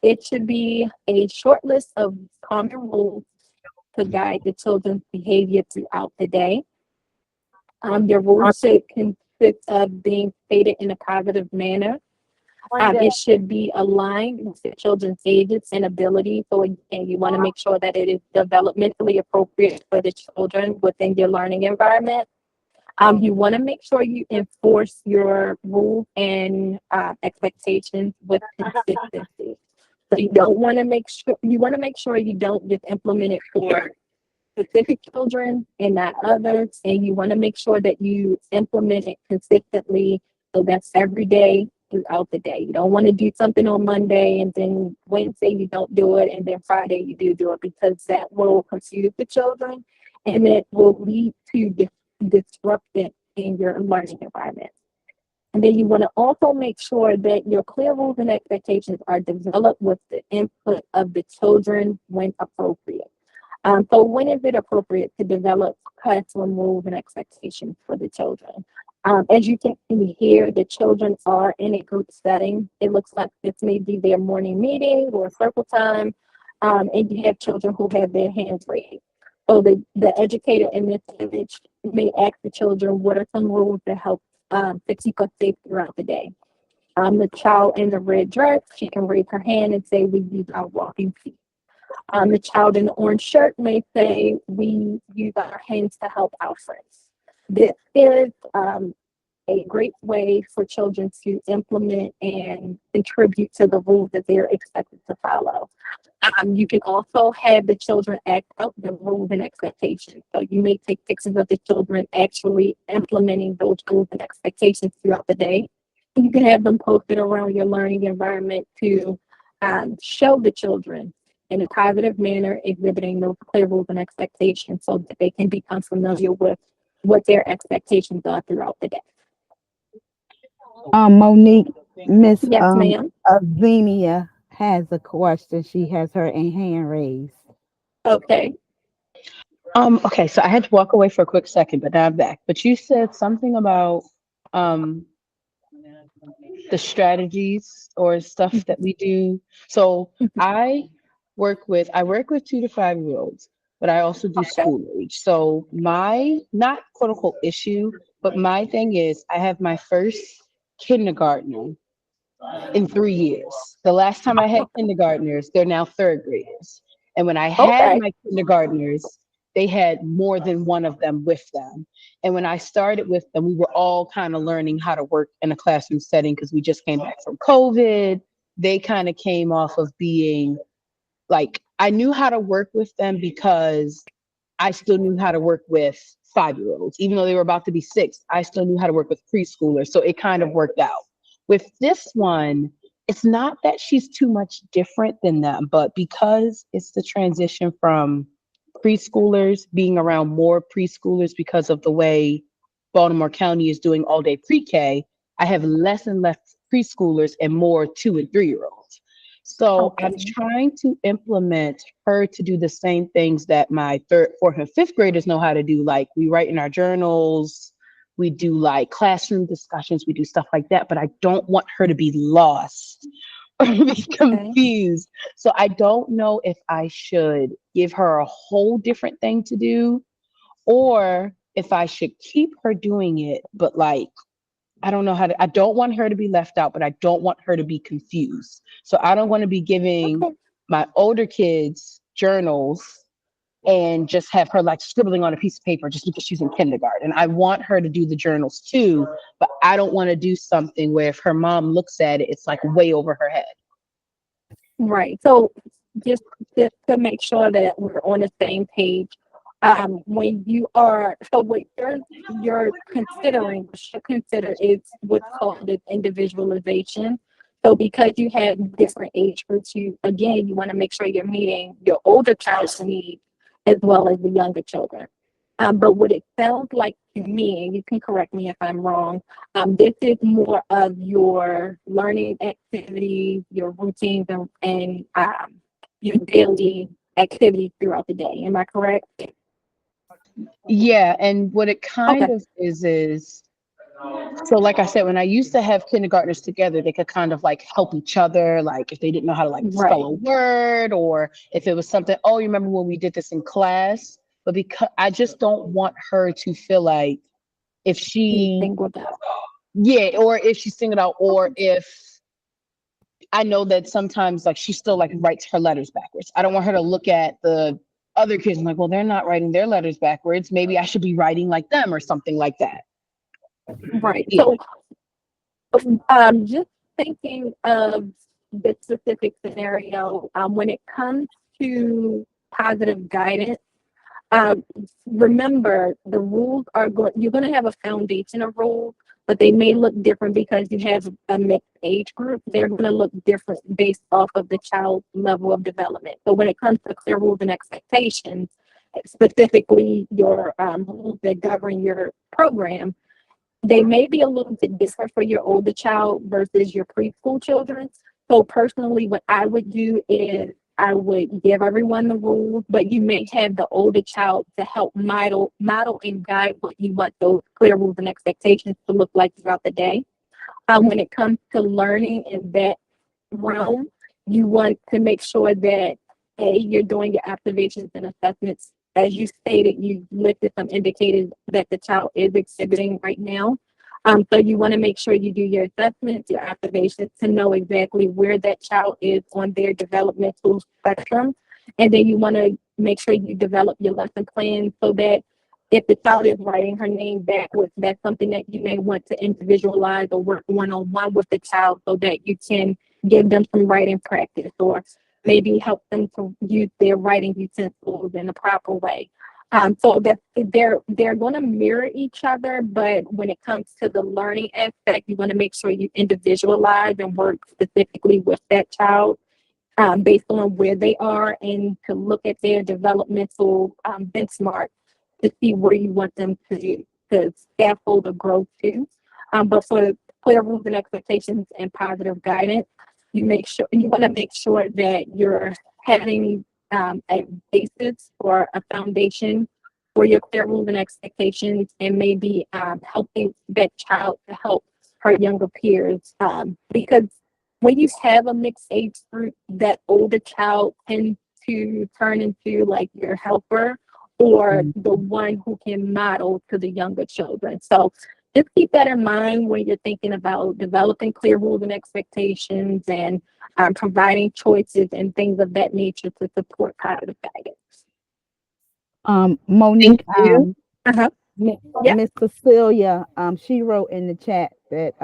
It should be a short list of common rules to guide the children's behavior throughout the day. Your rules should consist of being stated in a positive manner. It should be aligned with the children's ages and abilities. So again, you want to make sure that it is developmentally appropriate for the children within your learning environment. You want to make sure you enforce your rules and expectations with consistency. So you want to make sure you don't just implement it for specific children and not others. And you want to make sure that you implement it consistently. So that's every day throughout the day. You don't want to do something on Monday and then Wednesday you don't do it and then Friday you do it, because that will confuse the children and it will lead to disruption in your learning environment. And then you want to also make sure that your clear rules and expectations are developed with the input of the children when appropriate. So when is it appropriate to develop classroom rules and expectations for the children? As you can see here, the children are in a group setting. It looks like this may be their morning meeting or circle time, and you have children who have their hands raised. So the educator in this image may ask the children, what are some rules that help to keep us safe throughout the day? The child in the red dress, she can raise her hand and say, we use our walking feet. The child in the orange shirt may say, we use our hands to help our friends. This is a great way for children to implement and contribute to the rules that they're expected to follow. You can also have the children act out the rules and expectations. So you may take pictures of the children actually implementing those rules and expectations throughout the day. You can have them posted around your learning environment to show the children in a positive manner, exhibiting those clear rules and expectations so that they can become familiar with what their expectations are throughout the day. Monique, Miss Yes, ma'am. Azenia has a question. She has her hand raised. Okay. Okay, so I had to walk away for a quick second, but now I'm back. But you said something about um the strategies or stuff that we do. So I work with 2 to 5 year olds, but I also do school age. So my not quote unquote issue, but my thing is I have my first kindergartner in 3 years. The last time I had kindergartners, they're now third graders. And when I had Okay. my kindergartners, they had more than one of them with them. And when I started with them, we were all kind of learning how to work in a classroom setting because we just came back from COVID. They kind of came off of being like, I knew how to work with them because I still knew how to work with 5 year olds. Even though they were about to be 6, I still knew how to work with preschoolers. So it kind of worked out. With this one, it's not that she's too much different than them, but because it's the transition from preschoolers being around more preschoolers because of the way Baltimore County is doing all day pre-K, I have less and less preschoolers and more 2 and 3 year olds. So I'm Okay. trying to implement her to do the same things that my third, fourth, and fifth graders know how to do. Like we write in our journals, we do like classroom discussions, we do stuff like that, but I don't want her to be lost or be Okay. confused. So I don't know if I should give her a whole different thing to do or if I should keep her doing it, but like, I don't know how to, I don't want her to be left out, but I don't want her to be confused. So I don't want to be giving Okay. my older kids journals and just have her like scribbling on a piece of paper just because she's in kindergarten. I want her to do the journals too, but I don't want to do something where if her mom looks at it, it's like way over her head. Right. So just, just to make sure that we're on the same page, when you are, so what you're considering, should consider is what's called an individualization. So because you have different age groups, you again you want to make sure you're meeting your older child's needs as well as the younger children. But what it sounds like to me, and you can correct me if I'm wrong, this is more of your learning activities, your routines, and your daily activities throughout the day. Am I correct? Yeah, and what it kind Okay. of is so like I said, when I used to have kindergartners together, they could kind of like help each other, like if they didn't know how to like spell Right. a word or if it was something, oh, you remember when we did this in class? But because I just don't want her to feel like if You she, singled out. yeah, or if she's singled out, or Okay. if I know that sometimes like she still like writes her letters backwards. I don't want her to look at the other kids and like, well, they're not writing their letters backwards. Maybe I should be writing like them or something like that. Right. Yeah. So, just thinking of the specific scenario, when it comes to positive guidance. Um, Remember, the rules are going, you're going to have a foundation of rules, but they may look different because you have a mixed age group. They're going to look different based off of the child's level of development. So when it comes to clear rules and expectations, specifically your rules that govern your program, they may be a little bit different for your older child versus your preschool children. So personally, what I would do is I would give everyone the rules, but you may have the older child to help model and guide what you want those clear rules and expectations to look like throughout the day. When it comes to learning in that realm, you want to make sure that you're doing your observations and assessments. As you stated, you listed some indicators that the child is exhibiting right now. So you want to make sure you do your assessments, your observations to know exactly where that child is on their developmental spectrum. And then you want to make sure you develop your lesson plan so that if the child is writing her name backwards, that's something that you may want to individualize or work one-on-one with the child so that you can give them some writing practice or maybe help them to use their writing utensils in a proper way. So that they're going to mirror each other, but when it comes to the learning aspect, you want to make sure you individualize and work specifically with that child based on where they are and to look at their developmental benchmark to see where you want them to scaffold or grow to. But for clear rules and expectations and positive guidance, you want to make sure that you're having a basis or a foundation for your clear rules and expectations, and maybe helping that child to help her younger peers. Because when you have a mixed age group, that older child tends to turn into like your helper or the one who can model to the younger children. So just keep that in mind when you're thinking about developing clear rules and expectations and providing choices and things of that nature to support positive guidance. Thank Monique, you. Uh-huh. Yeah. Miss Cecilia, she wrote in the chat that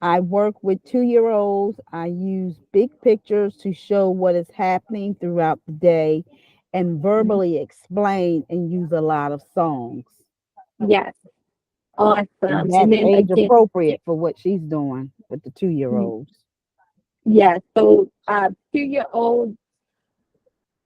I work with 2-year-olds. I use big pictures to show what is happening throughout the day and verbally explain and use a lot of songs. Yes. Awesome. And And that's then age again, appropriate for what she's doing with the 2-year-olds. Yeah, so 2-year-old,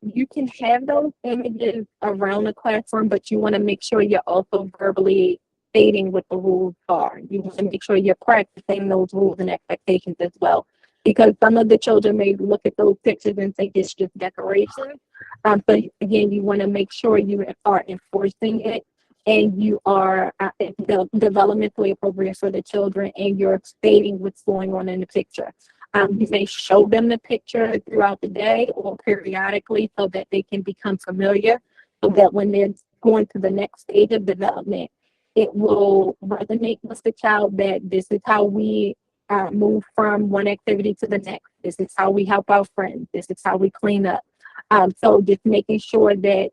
you can have those images around the classroom, but you want to make sure you're also verbally stating what the rules are. You want to make sure you're practicing those rules and expectations as well. Because some of the children may look at those pictures and think it's just decoration. But again, you want to make sure you are enforcing it and you are developmentally appropriate for the children and you're stating what's going on in the picture. You may show them the picture throughout the day or periodically so that they can become familiar, so that when they're going to the next stage of development, it will resonate with the child that this is how we move from one activity to the next. This is how we help our friends. This is how we clean up. So just making sure that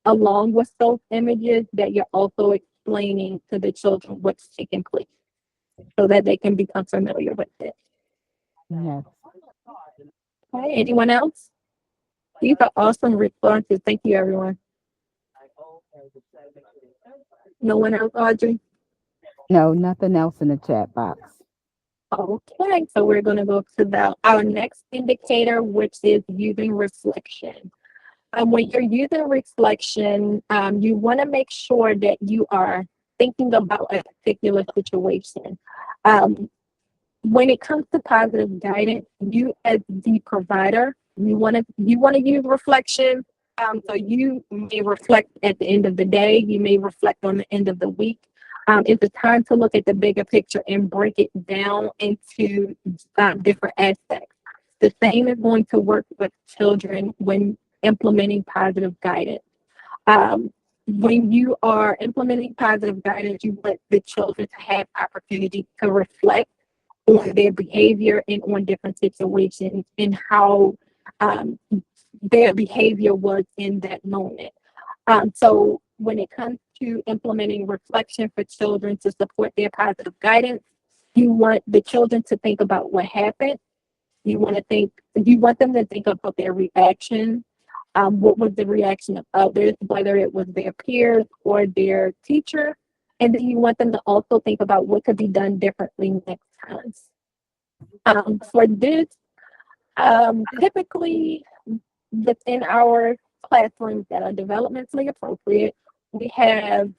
along with those images that you're also explaining to the children what's taking place so that they can become familiar with it. Yes. Okay, anyone else? These are awesome responses. Thank you, everyone. No one else, Audrey? No, nothing else in the chat box. Okay, so we're going to go to our next indicator, which is using reflection. When you're using reflection, you want to make sure that you are thinking about a particular situation. When it comes to positive guidance, you as the provider, you want to use reflection. So you may reflect at the end of the day. You may reflect on the end of the week. It's a time to look at the bigger picture and break it down into different aspects. The same is going to work with children when implementing positive guidance. When you are implementing positive guidance, you want the children to have opportunity to reflect on their behavior and on different situations and how their behavior was in that moment. So when it comes to implementing reflection for children to support their positive guidance, you want the children to think about what happened. You want them to think about their reaction. What was the reaction of others, whether it was their peers or their teacher. And then you want them to also think about what could be done differently next time. For this, typically within our classrooms that are developmentally appropriate, we have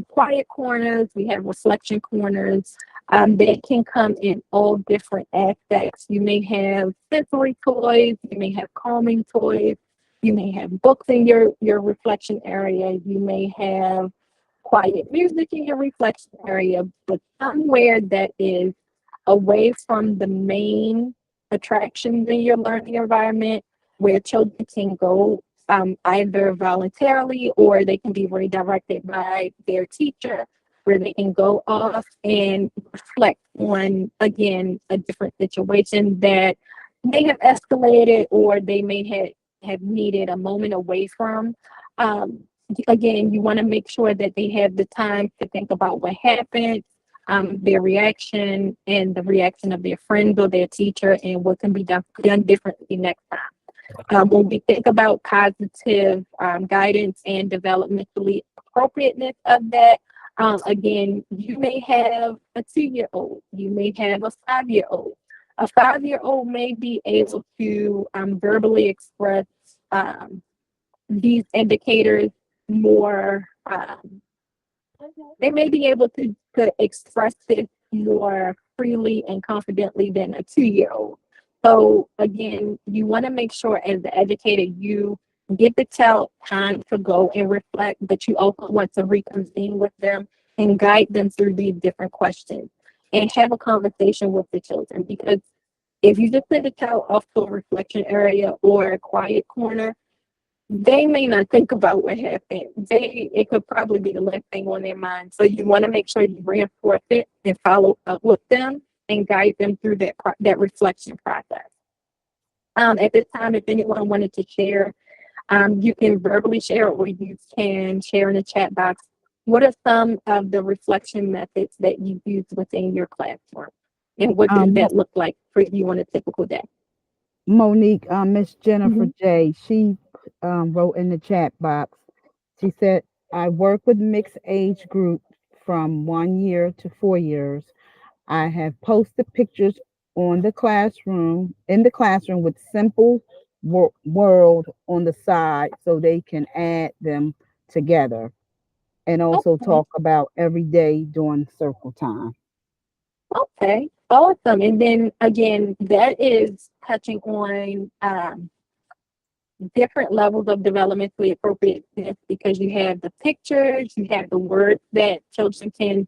quiet corners, we have reflection corners that can come in all different aspects. You may have sensory toys, you may have calming toys, you may have books in your reflection area, you may have quiet music in your reflection area, but somewhere that is away from the main attractions in your learning environment where children can go either voluntarily or they can be redirected by their teacher, where they can go off and reflect on, again, a different situation that may have escalated or they may have needed a moment away from. Again, you want to make sure that they have the time to think about what happened, their reaction, and the reaction of their friends or their teacher, and what can be done differently next time. When we think about positive guidance and developmentally appropriateness of that, again, you may have a 2-year-old, you may have a 5-year-old. A 5-year-old may be able to verbally express these indicators more. They may be able to express it more freely and confidently than a 2-year-old. So again, you want to make sure as the educator, you give the child time to go and reflect, but you also want to reconvene with them and guide them through these different questions and have a conversation with the children. Because if you just send the child off to a reflection area or a quiet corner, they may not think about what happened. It could probably be the last thing on their mind. So you want to make sure you reinforce it and follow up with them and guide them through that reflection process. At this time, if anyone wanted to share, you can verbally share or you can share in the chat box. What are some of the reflection methods that you use within your classroom? And what does that look like for you on a typical day? Monique, Miss Jennifer Mhm. J, she wrote in the chat box. She said, I work with mixed age group from 1 year to 4 years. I have posted pictures on the classroom in the classroom with simple world on the side so they can add them together, and also Okay. talk about every day during circle time. Okay. Awesome. And then again, that is touching on different levels of developmentally appropriateness because you have the pictures, you have the words that children can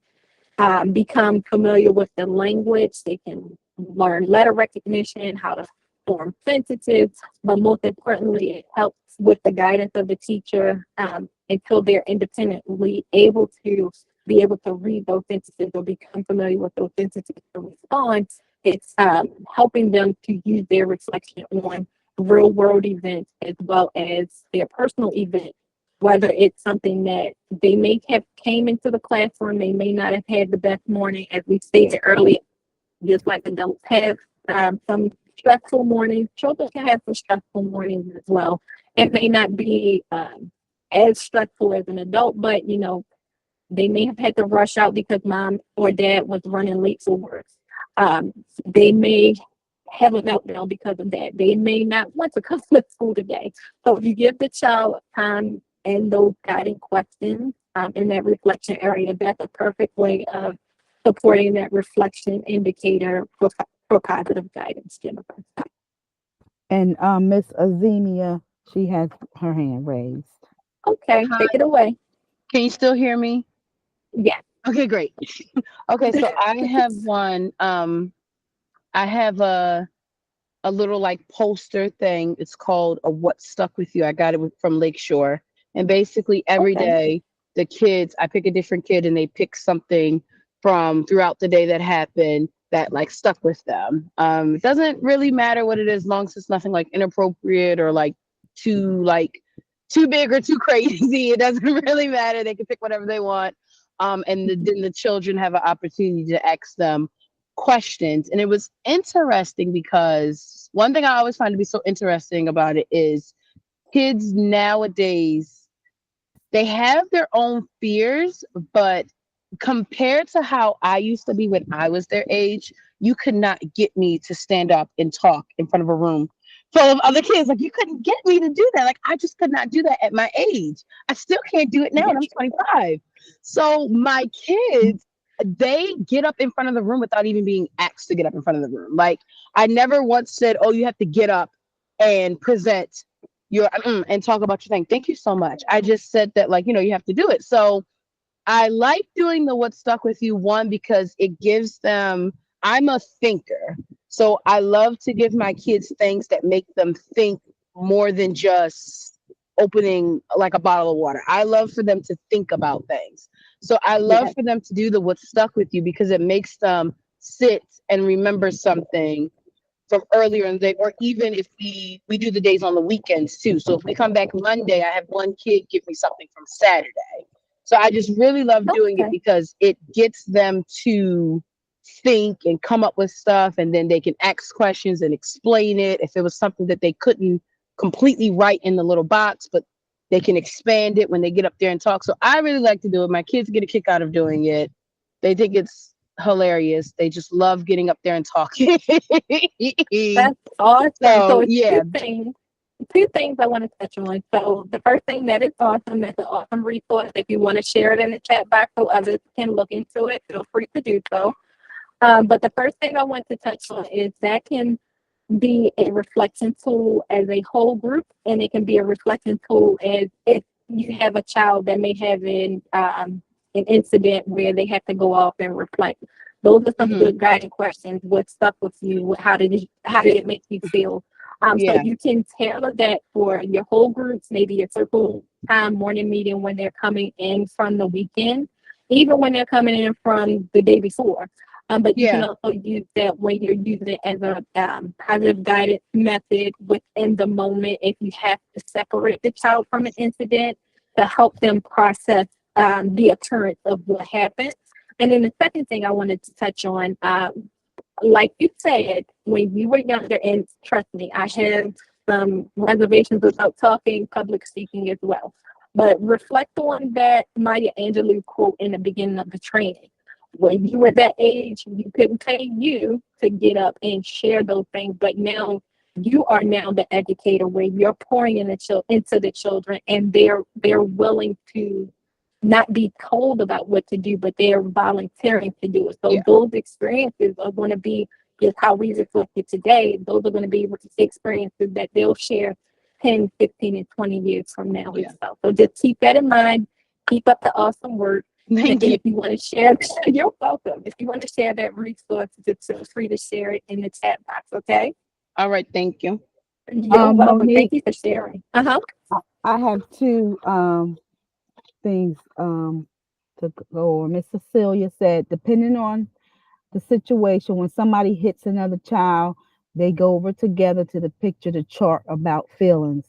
become familiar with the language. They can learn letter recognition, how to form sentences, but most importantly, it helps with the guidance of the teacher until they're independently able to be able to read those sentences or become familiar with those sentences to respond. It's helping them to use their reflection on real world events as well as their personal events, whether it's something that they may have came into the classroom, they may not have had the best morning, as we stated earlier, just like adults have some stressful mornings. Children can have some stressful mornings as well. It may not be as stressful as an adult, but they may have had to rush out because mom or dad was running late for work. They may have a meltdown because of that. They may not want to come to school today. So if you give the child time and those guiding questions in that reflection area, that's a perfect way of supporting that reflection indicator for positive guidance, Jennifer. And Miss Azemia, she has her hand raised. Okay, Hi, take it away. can you still hear me? Yes. Okay, great. Okay, so I have one. I have a little like poster thing. It's called a What Stuck with You. I got it from Lakeshore. And basically every Okay. day the kids, I pick a different kid and they pick something from throughout the day that happened that like stuck with them. It doesn't really matter what it is, long as it's nothing like inappropriate or like too big or too crazy. It doesn't really matter. They can pick whatever they want. Then the children have an opportunity to ask them questions. And it was interesting because one thing I always find to be so interesting about it is kids nowadays, they have their own fears, but compared to how I used to be when I was their age, you could not get me to stand up and talk in front of a room full of other kids. Like you couldn't get me to do that. Like I just could not do that at my age. I still can't do it now and I'm 25. So my kids, they get up in front of the room without even being asked to get up in front of the room. Like I never once said, "Oh, you have to get up and present your and talk about your thing." Thank you so much. I just said that, like, you have to do it. So I like doing the What Stuck with You one because it gives them, I'm a thinker. So I love to give my kids things that make them think more than just opening like a bottle of water. I love for them to think about things. So I love Yes. for them to do the What Stuck with You because it makes them sit and remember something from earlier in the day, or even if we do the days on the weekends too. So if we come back Monday, I have one kid give me something from Saturday. So I just really love doing it Okay. because it gets them to think and come up with stuff, and then they can ask questions and explain it. If it was something that they couldn't completely write in the little box, but they can expand it when they get up there and talk. So I really like to do it. My kids get a kick out of doing it. They think it's hilarious. They just love getting up there and talking. That's awesome. So So it's yeah, two things I want to touch on. So the first thing, that is awesome. That's an awesome resource. If you want to share it in the chat box so others can look into it, feel free to do so. But the first thing I want to touch on is that can be a reflection tool as a whole group, and it can be a reflection tool as if you have a child that may have an incident where they have to go off and reflect. Those are some mhm, good guiding questions. What stuck with you? How did it make you feel? So yeah, you can tailor that for your whole groups, maybe a circle time morning meeting when they're coming in from the weekend, even when they're coming in from the day before. But you can yeah, also use that when you're using it as a positive guidance method within the moment if you have to separate the child from an incident to help them process the occurrence of what happened. And then the second thing I wanted to touch on, like you said, when you were younger, and trust me, I have some reservations about talking public speaking as well. But reflect on that Maya Angelou quote in the beginning of the training. when you were that age, you couldn't pay you to get up and share those things, but now you are now the educator where you're pouring into the children, and they're willing to not be told about what to do, but they're volunteering to do it. So Yeah. those experiences are going to be just how we reflected today. Those are going to be experiences that they'll share 10, 15, and 20 years from now Yeah. as well. So just keep that in mind. Keep up the awesome work. Thank And you. if you want to share, you're welcome. If you want to share that resource, just feel free to share it in the chat box, okay? All right. Thank you. You're welcome. Thank Monique, you for sharing. Uh-huh. I have two things to go over. Miss Cecilia said, depending on the situation, when somebody hits another child, they go over together to the picture, the chart about feelings.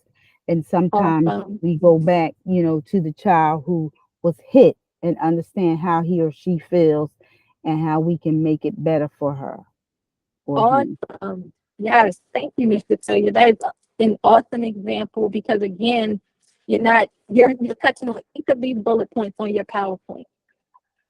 And sometimes Awesome. we go back, to the child who was hit and understand how he or she feels and how we can make it better for her or him. Awesome. Yes, thank you, Mr. Taylor. That is an awesome example because again, you're touching on each of these bullet points on your PowerPoint.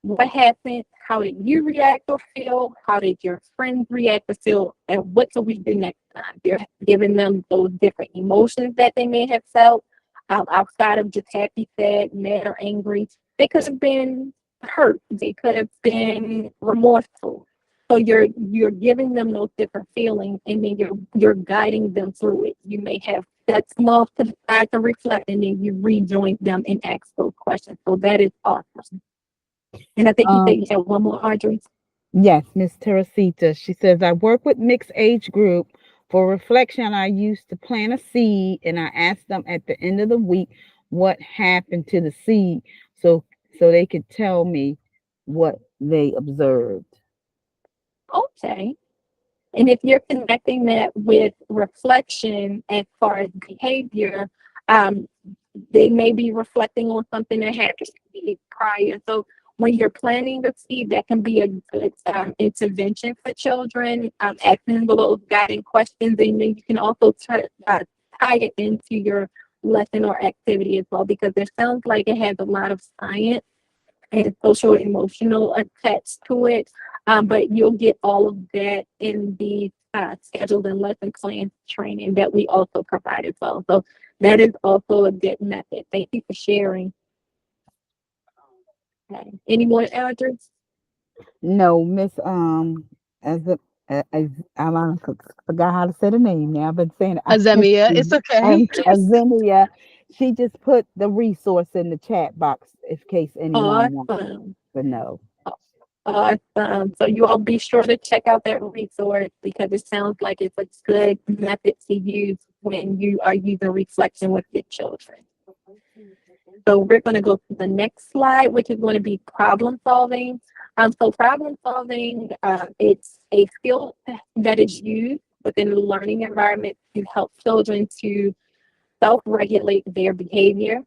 What happened? How did you react or feel? How did your friends react or feel? And what can we do next time? You're giving them those different emotions that they may have felt outside of just happy, sad, mad, or angry. They could have been hurt. They could have been remorseful. So you're giving them those different feelings, and then you're guiding them through it. You may have that small to the side to reflect, and then you rejoin them and ask those questions. So that is awesome. And I think you said Um, you had one more, Audrey. yes, Miss Teresita. She says, I work with mixed age group. For reflection, I used to plant a seed and I asked them at the end of the week what happened to the seed so they could tell me what they observed. Okay. And if you're connecting that with reflection as far as behavior, um, they may be reflecting on something that happened prior. So when you're planting the seed, that can be a good intervention for children, asking those guiding questions, and then you can also tie it into your lesson or activity as well, because it sounds like it has a lot of science and social emotional attached to it. But you'll get all of that in the scheduled and lesson plan training that we also provide as well. So that is also a good method. Thank you for sharing. Okay. Any more, Audrey? No, Miss as a, as I forgot how to say the name now. I've been saying it. Azemia, it's okay. Azenia, she just put the resource in the chat box in case anyone wants Awesome. to know. Awesome. So you all be sure to check out that resource because it sounds like it's a good method to use when you are using reflection with your children. So we're going to go to the next slide, which is going to be problem solving. So problem solving, it's a skill that is used within the learning environment to help children to self-regulate their behavior.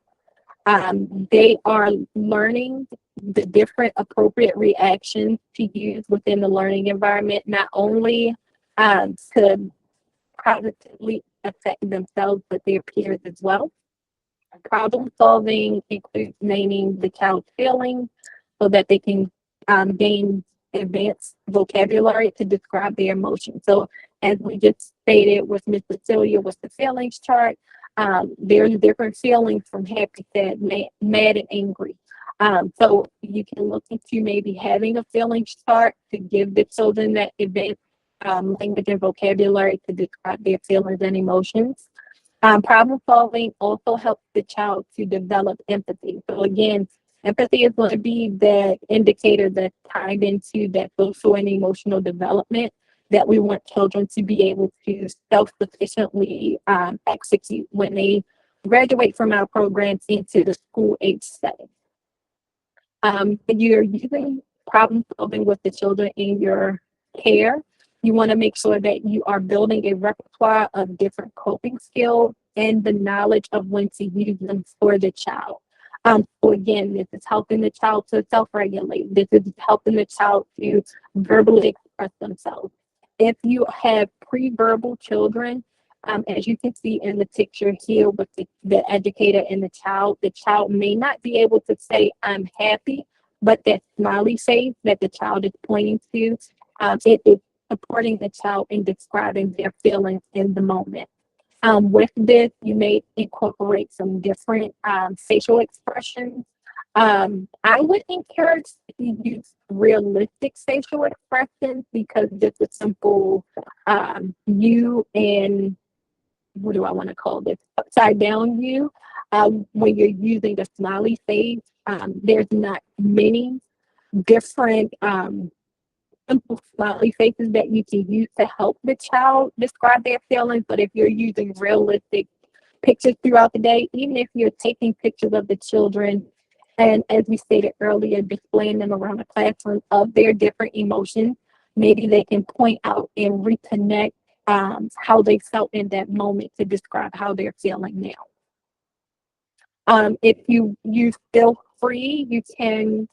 They are learning the different appropriate reactions to use within the learning environment, not only to positively affect themselves, but their peers as well. Problem solving includes naming the child's feelings so that they can gain advanced vocabulary to describe their emotions. So, as we just stated with Ms. Cecilia with the feelings chart, there's different feelings from happy, sad, mad, and angry. So, you can look into maybe having a feelings chart to give the children that advanced language and vocabulary to describe their feelings and emotions. Problem solving also helps the child to develop empathy. So again, empathy is going to be the indicator that's tied into that social and emotional development that we want children to be able to self-sufficiently execute when they graduate from our programs into the school age setting. You're using problem solving with the children in your care. You want to make sure that you are building a repertoire of different coping skills and the knowledge of when to use them for the child. So again, this is helping the child to self-regulate. This is helping the child to verbally express themselves. If you have pre-verbal children, as you can see in the picture here with the educator and the child may not be able to say, I'm happy, but that smiley face that the child is pointing to, it is supporting the child in describing their feelings in the moment. With this, you may incorporate some different facial expressions. I would encourage you to use realistic facial expressions because just a simple you and what do I want to call this? Upside down view. When you're using the smiley face, there's not many different simple smiley faces that you can use to help the child describe their feelings. But if you're using realistic pictures throughout the day, even if you're taking pictures of the children and, as we stated earlier, displaying them around the classroom of their different emotions, maybe they can point out and reconnect how they felt in that moment to describe how they're feeling now. If you feel free, you can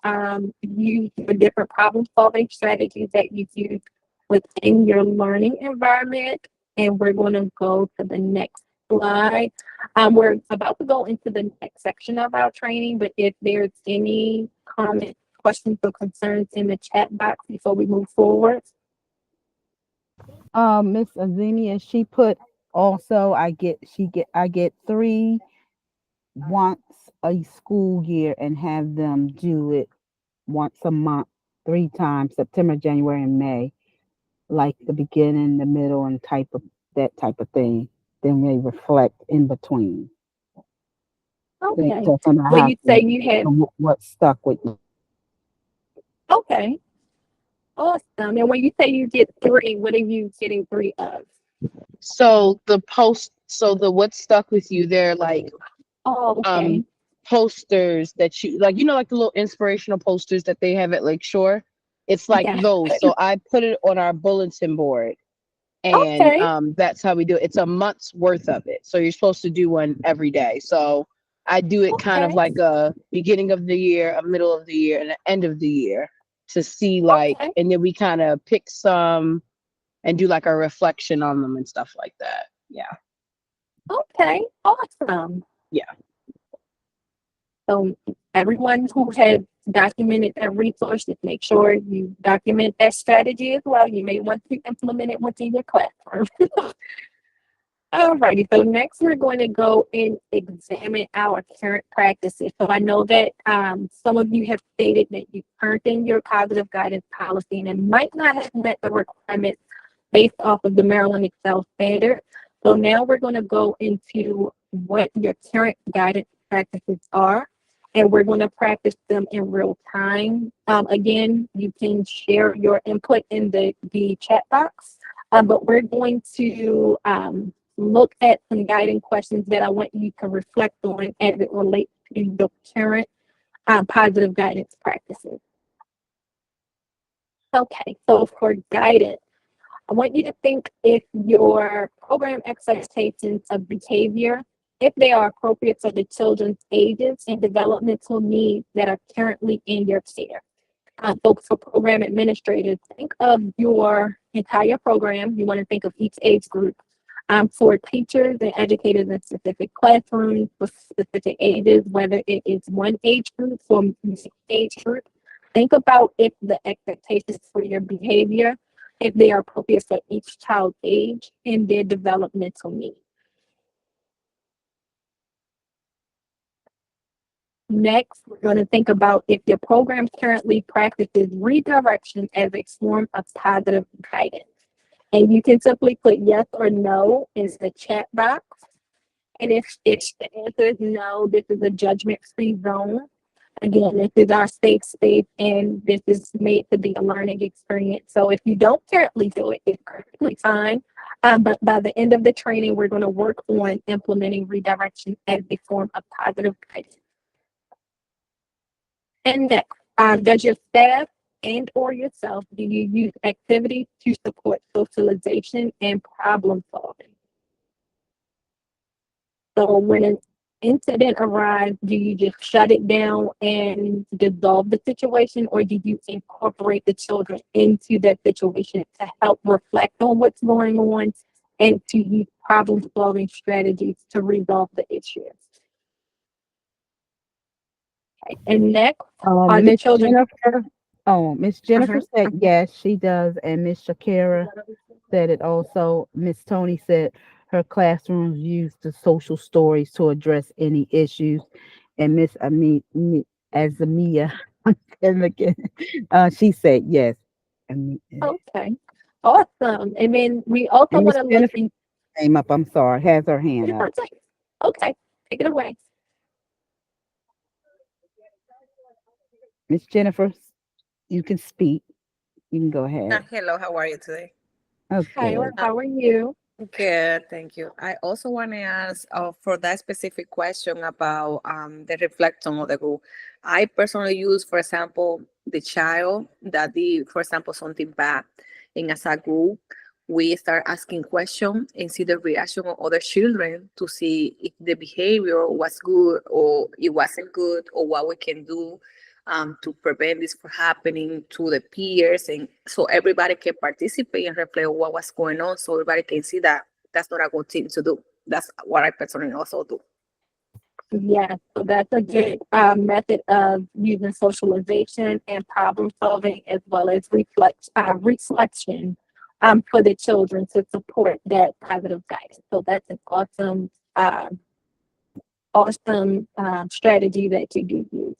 use the different problem solving strategies that you use within your learning environment. And we're going to go to the next slide. We're about to go into the next section of our training, but if there's any comments, questions, or concerns in the chat box before we move forward. Miss Azemia, she put also I get 3 once a school year and have them do it once a month, 3 times, September, January, and May, like the beginning, the middle, and type of thing. Then they reflect in between. Okay. So I Well, have you say you have, what stuck with me. okay, awesome. And when you say you get 3, what are you getting 3 of? So the what stuck with you, they're like Oh, okay. posters that you like, like the little inspirational posters that they have at Lakeshore. It's like Yeah. those. So I put it on our bulletin board, and Okay. that's how we do it. It's a month's worth of it. So you're supposed to do one every day. So I do it kind of Okay. like a beginning of the year, a middle of the year, and an end of the year to see Okay. and then we kind of pick some and do like a reflection on them and stuff like that. Yeah. Okay. Awesome. Yeah. So everyone who has documented that resource, just make sure you document that strategy as well. You may want to implement it within your classroom. Alrighty, so next we're going to go and examine our current practices. So I know that some of you have stated that you turned in your positive guidance policy and it might not have met the requirements based off of the Maryland Excel standard. So now we're going to go into what your current guidance practices are, and we're going to practice them in real time. Again, you can share your input in the chat box, but we're going to look at some guiding questions that I want you to reflect on as it relates to the current positive guidance practices. Okay, so for guidance, I want you to think if your program expectations of behavior, if they are appropriate for the children's ages and developmental needs that are currently in your care. So for program administrators, think of your entire program. You want to think of each age group. For teachers and educators in specific classrooms for specific ages, whether it is one age group or age group, think about if the expectations for your behavior, if they are appropriate for each child's age and their developmental needs. Next, we're going to think about if your program currently practices redirection as a form of positive guidance. And you can simply put yes or no in the chat box. And if the answer is no, this is a judgment-free zone. Again, this is our safe space, and this is made to be a learning experience. So if you don't currently do it, it's perfectly fine. But by the end of the training, we're going to work on implementing redirection as a form of positive guidance. And next, does your staff and or yourself, do you use activities to support socialization and problem solving? So when an incident arrives, do you just shut it down and dissolve the situation, or do you incorporate the children into that situation to help reflect on what's going on and to use problem solving strategies to resolve the issues? And next are the Miss children. Jennifer. Oh, Miss Jennifer Uh-huh. said yes, she does, and Miss Shakira said it also. Miss Tony said her classrooms use the social stories to address any issues, and Miss Azamia and again, she said yes. Okay. Awesome. And then we also And want Miss to look Jennifer in. came up. I'm sorry, has her hand up. Okay. Take it away. Miss Jennifer, you can speak. You can go ahead. Hello, how are you today? Hi, Okay. how are you? Good, thank you. I also want to ask for that specific question about the reflection of the group. I personally use, for example, the child that did, for example, something bad. And as a group, we start asking questions and see the reaction of other children to see if the behavior was good or it wasn't good or what we can do to prevent this from happening to the peers, and so everybody can participate and reflect on what was going on, so everybody can see that that's not a good thing to do. That's what I personally also do. Yes, so that's a good method of using socialization and problem solving as well as reflection for the children to support that positive guidance. So that's an awesome strategy that you do use.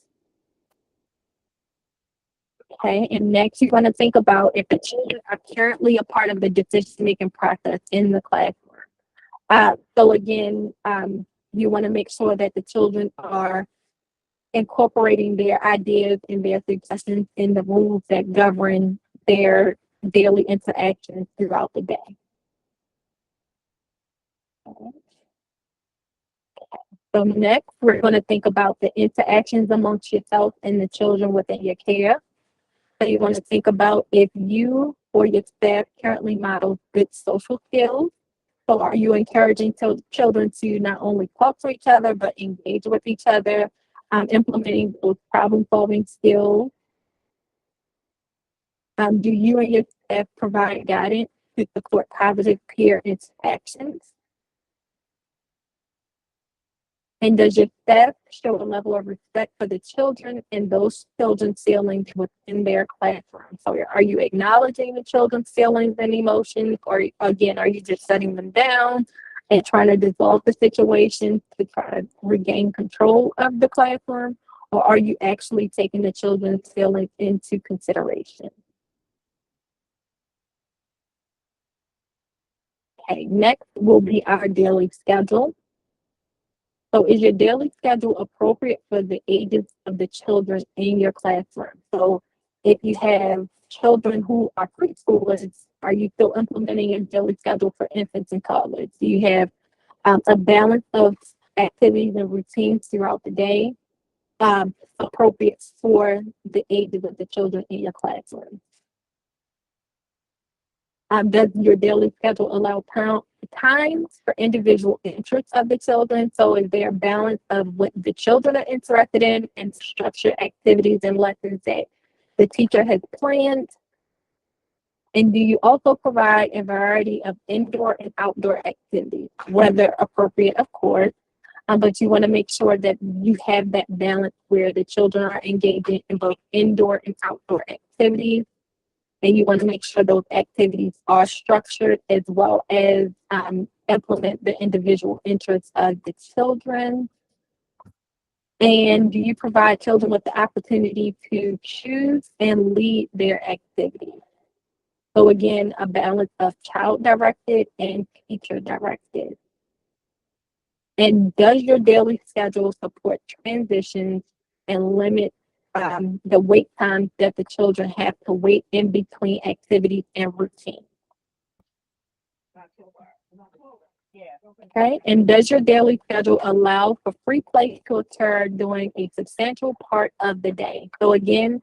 Okay, and next you want to think about if the children are currently a part of the decision-making process in the classroom. So again, you want to make sure that the children are incorporating their ideas and their suggestions in the rules that govern their daily interactions throughout the day. So next, we're going to think about the interactions amongst yourself and the children within your care. So you want to think about if you or your staff currently model good social skills. So are you encouraging children to not only talk to each other, but engage with each other, implementing those problem solving skills? Do you and your staff provide guidance to support positive peer interactions? And does your staff show a level of respect for the children and those children's feelings within their classroom? So are you acknowledging the children's feelings and emotions, or again, are you just shutting them down and trying to dissolve the situation to try to regain control of the classroom? Or are you actually taking the children's feelings into consideration? Okay, next will be our daily schedule. So is your daily schedule appropriate for the ages of the children in your classroom? So if you have children who are preschoolers, are you still implementing a daily schedule for infants and toddlers? Do you have a balance of activities and routines throughout the day appropriate for the ages of the children in your classroom? Does your daily schedule allow times for individual interests of the children? So is there a balance of what the children are interested in and structured activities and lessons that the teacher has planned? And do you also provide a variety of indoor and outdoor activities, whether appropriate, of course, but you want to make sure that you have that balance where the children are engaging in both indoor and outdoor activities, and you want to make sure those activities are structured as well as implement the individual interests of the children. And do you provide children with the opportunity to choose and lead their activities? So again, a balance of child-directed and teacher-directed. And does your daily schedule support transitions and limit the wait time that the children have to wait in between activities and routine? Okay, and does your daily schedule allow for free play to occur during a substantial part of the day? So again,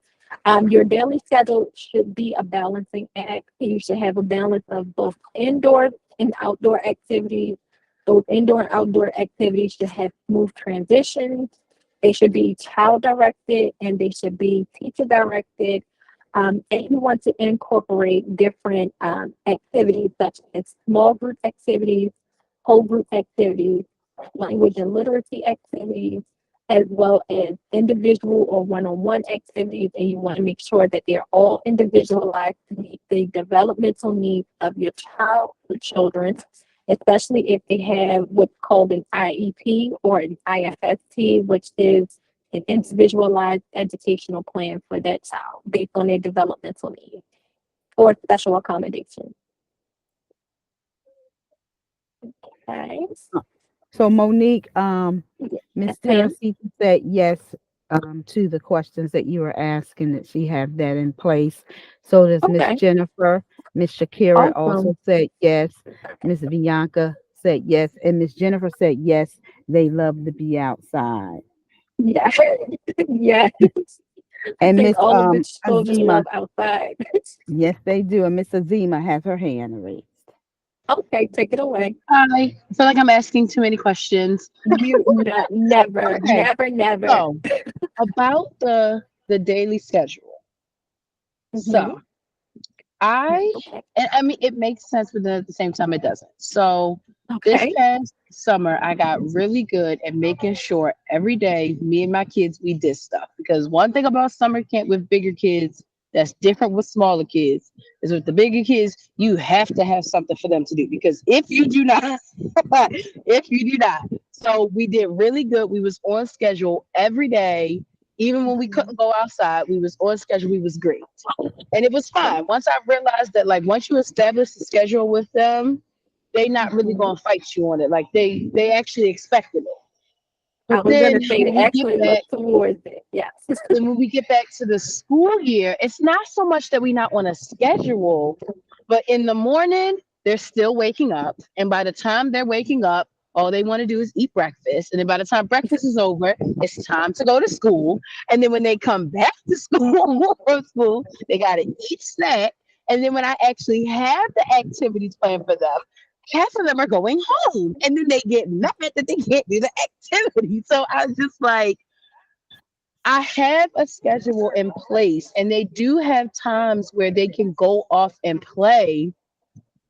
your daily schedule should be a balancing act. You should have a balance of both indoor and outdoor activities. Those indoor and outdoor activities should have smooth transitions. They should be child directed and they should be teacher directed. And you want to incorporate different activities such as small group activities, whole group activities, language and literacy activities, as well as individual or one-on-one activities, and you want to make sure that they're all individualized to meet the developmental needs of your child or children, especially if they have what's called an IEP or an IFST, which is an individualized educational plan for that child based on their developmental needs or special accommodation. Okay. So Monique, Miss Yes, ma'am. Teresita said yes to the questions that you were asking, that she have that in place. So does Miss Okay. Jennifer. Miss Shakira also Awesome. said yes. Miss Bianca said yes, and Miss Jennifer said yes. They love to be outside. Yeah. Yes. I And think Miss all of the children Azima, love outside. yes, they do. And Miss Azima has her hand raised. Okay, take it away. Hi. I feel like I'm asking too many questions. Never, Okay. never, never. So about the daily schedule. Mhm. So I Okay. and I mean it makes sense, but then at the same time it doesn't. So this Okay. past summer I got really good at making sure every day me and my kids we did stuff, because one thing about summer camp with bigger kids that's different with smaller kids is with the bigger kids you have to have something for them to do, because if you do not if you do not. So we did really good. We was on schedule every day. Even when we couldn't go outside, we was on schedule. We was great. And it was fine. Once I realized that, like, once you establish the schedule with them, they not really Mhm. gonna fight you on it. Like they actually expected it. I But was then gonna say when to we get actually back, look towards it. Yes. then when we get back to the school year, it's not so much that we not on a schedule, but in the morning they're still waking up, and by the time they're waking up, all they want to do is eat breakfast, and then by the time breakfast is over, it's time to go to school. And then when they come back to school from school, they gotta eat snack. And then when I actually have the activities planned for them, half of them are going home, and then they get mad that they can't do the activity. So I was just like, I have a schedule in place, and they do have times where they can go off and play,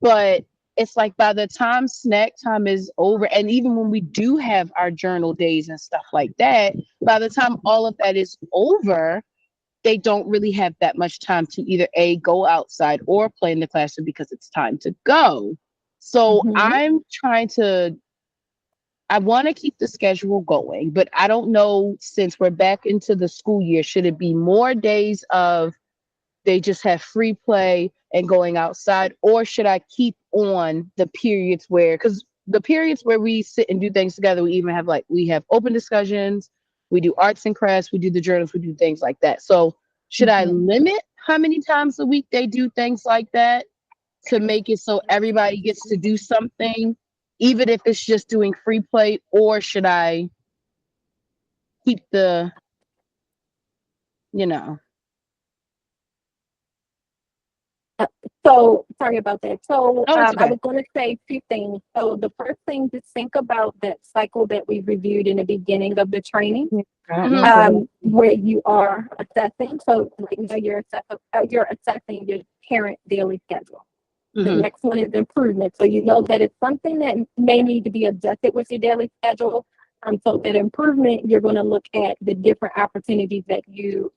but it's like by the time snack time is over, and even when we do have our journal days and stuff like that, by the time all of that is over, they don't really have that much time to either A, go outside or play in the classroom because it's time to go. So Mhm. I'm trying to I want to keep the schedule going, but I don't know, since we're back into the school year, should it be more days of they just have free play and going outside, or should I keep on the periods where, because the periods where we sit and do things together, we even have, like, we have open discussions, we do arts and crafts, we do the journals, we do things like that. So should I Mhm. limit how many times a week they do things like that to make it so everybody gets to do something, even if it's just doing free play, or should I keep the, you know, So sorry about that. So oh, it's I okay. was going to say two things. So the first thing, to think about that cycle that we reviewed in the beginning of the training, I don't know Mhm. if it where you are assessing. So like now you're assessing your parent daily schedule. The Mhm. next one is improvement. So you know that it's something that may need to be adjusted with your daily schedule. So that improvement, you're going to look at the different opportunities that you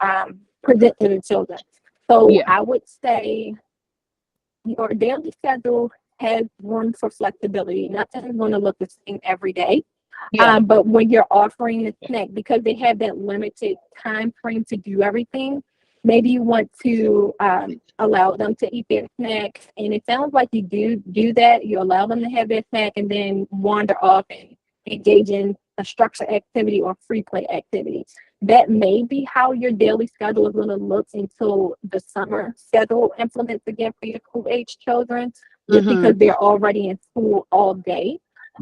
present to the children. So Yeah. I would say your daily schedule has room for flexibility. Nothing is going to look the same every day. Yeah. But when you're offering a snack, because they have that limited time frame to do everything, maybe you want to allow them to eat their snacks. And it sounds like you do that. You allow them to have their snack and then wander off and engage in a structured activity or free play activity. That may be how your daily schedule is going to look until the summer schedule implements again for your school age children, just because Mhm. they're already in school all day.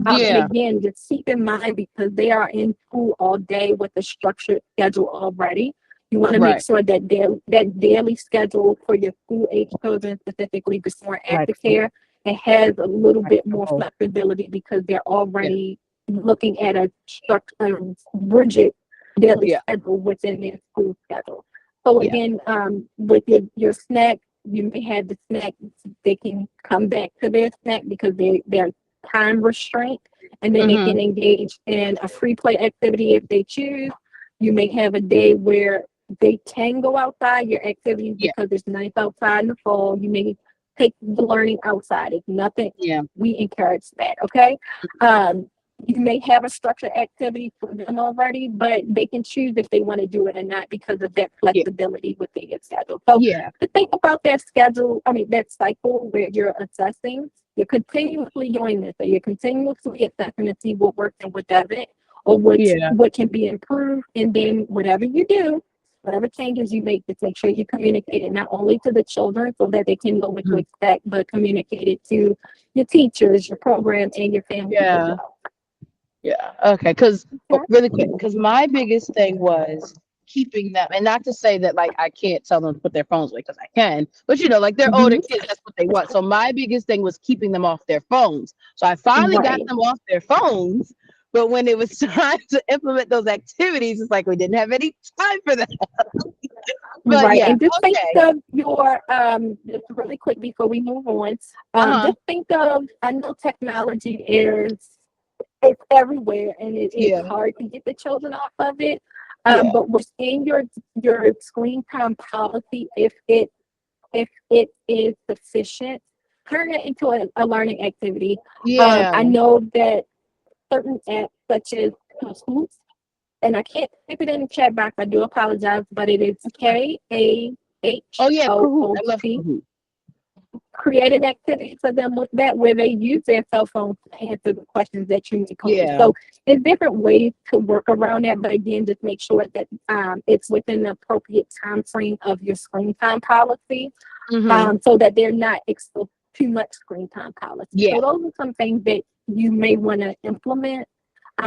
And Yeah. again, just keep in mind, because they are in school all day with a structured schedule already, you want to make Right. sure that that daily schedule for your school age children, specifically before and after flexible. care, it has a little bit more Flexible. flexibility, because they're Yeah. already looking at a structured, rigid daily Yeah. schedule within their school schedule. So Yeah. again, with your snack, you may have the snack, they can come back to their snack because they're time restraint, and then they Mhm. can engage in a free play activity if they choose. You may have a day where they can go outside your activities Yeah. because it's nice outside in the fall. You may take the learning outside. If nothing, Yeah. we encourage that. Okay. You may have a structured activity for them already, but they can choose if they want to do it or not because of that Yeah. flexibility within your schedule. So Yeah. to think about that schedule, that cycle where you're assessing, you're continuously doing this, so you're continuously assessing to see what works and what doesn't, or Yeah. what can be improved, and then whatever you do, whatever changes you make, just make sure you communicate it not only to the children so that they can know what to Mhm. expect, but communicate it to your teachers, your program, and your family as Yeah. well. Yeah. Okay. Because Okay? really quick, because my biggest thing was keeping them, and not to say that like I can't tell them to put their phones away because I can, but like they're older Mhm. kids, that's what they want. So my biggest thing was keeping them off their phones. So I finally got Right. them off their phones, but when it was time to implement those activities, it's like we didn't have any time for that. But Right. yeah. And just think Okay. of your just really quick before we move on. Uh huh. Just think of, I know technology is it's everywhere and it's Yeah. hard to get the children off of it. Yeah. But within your screen time policy, if it is sufficient, turn it into a learning activity. Yeah. I know that certain apps such as Kahoot, and I can't type it in the chat box. I do apologize, but it is Oh yeah. Kahoot. I love KAHOOT. Kahoot. Create an activity for them with that where they use their cell phone to answer the questions that you may pose. Yeah. So there's different ways to work around that, but again, just make sure that it's within the appropriate time frame of your screen time policy, Mm-hmm. so that they're not exposed to too much screen time policy. Yeah. So those are some things that you may want to implement.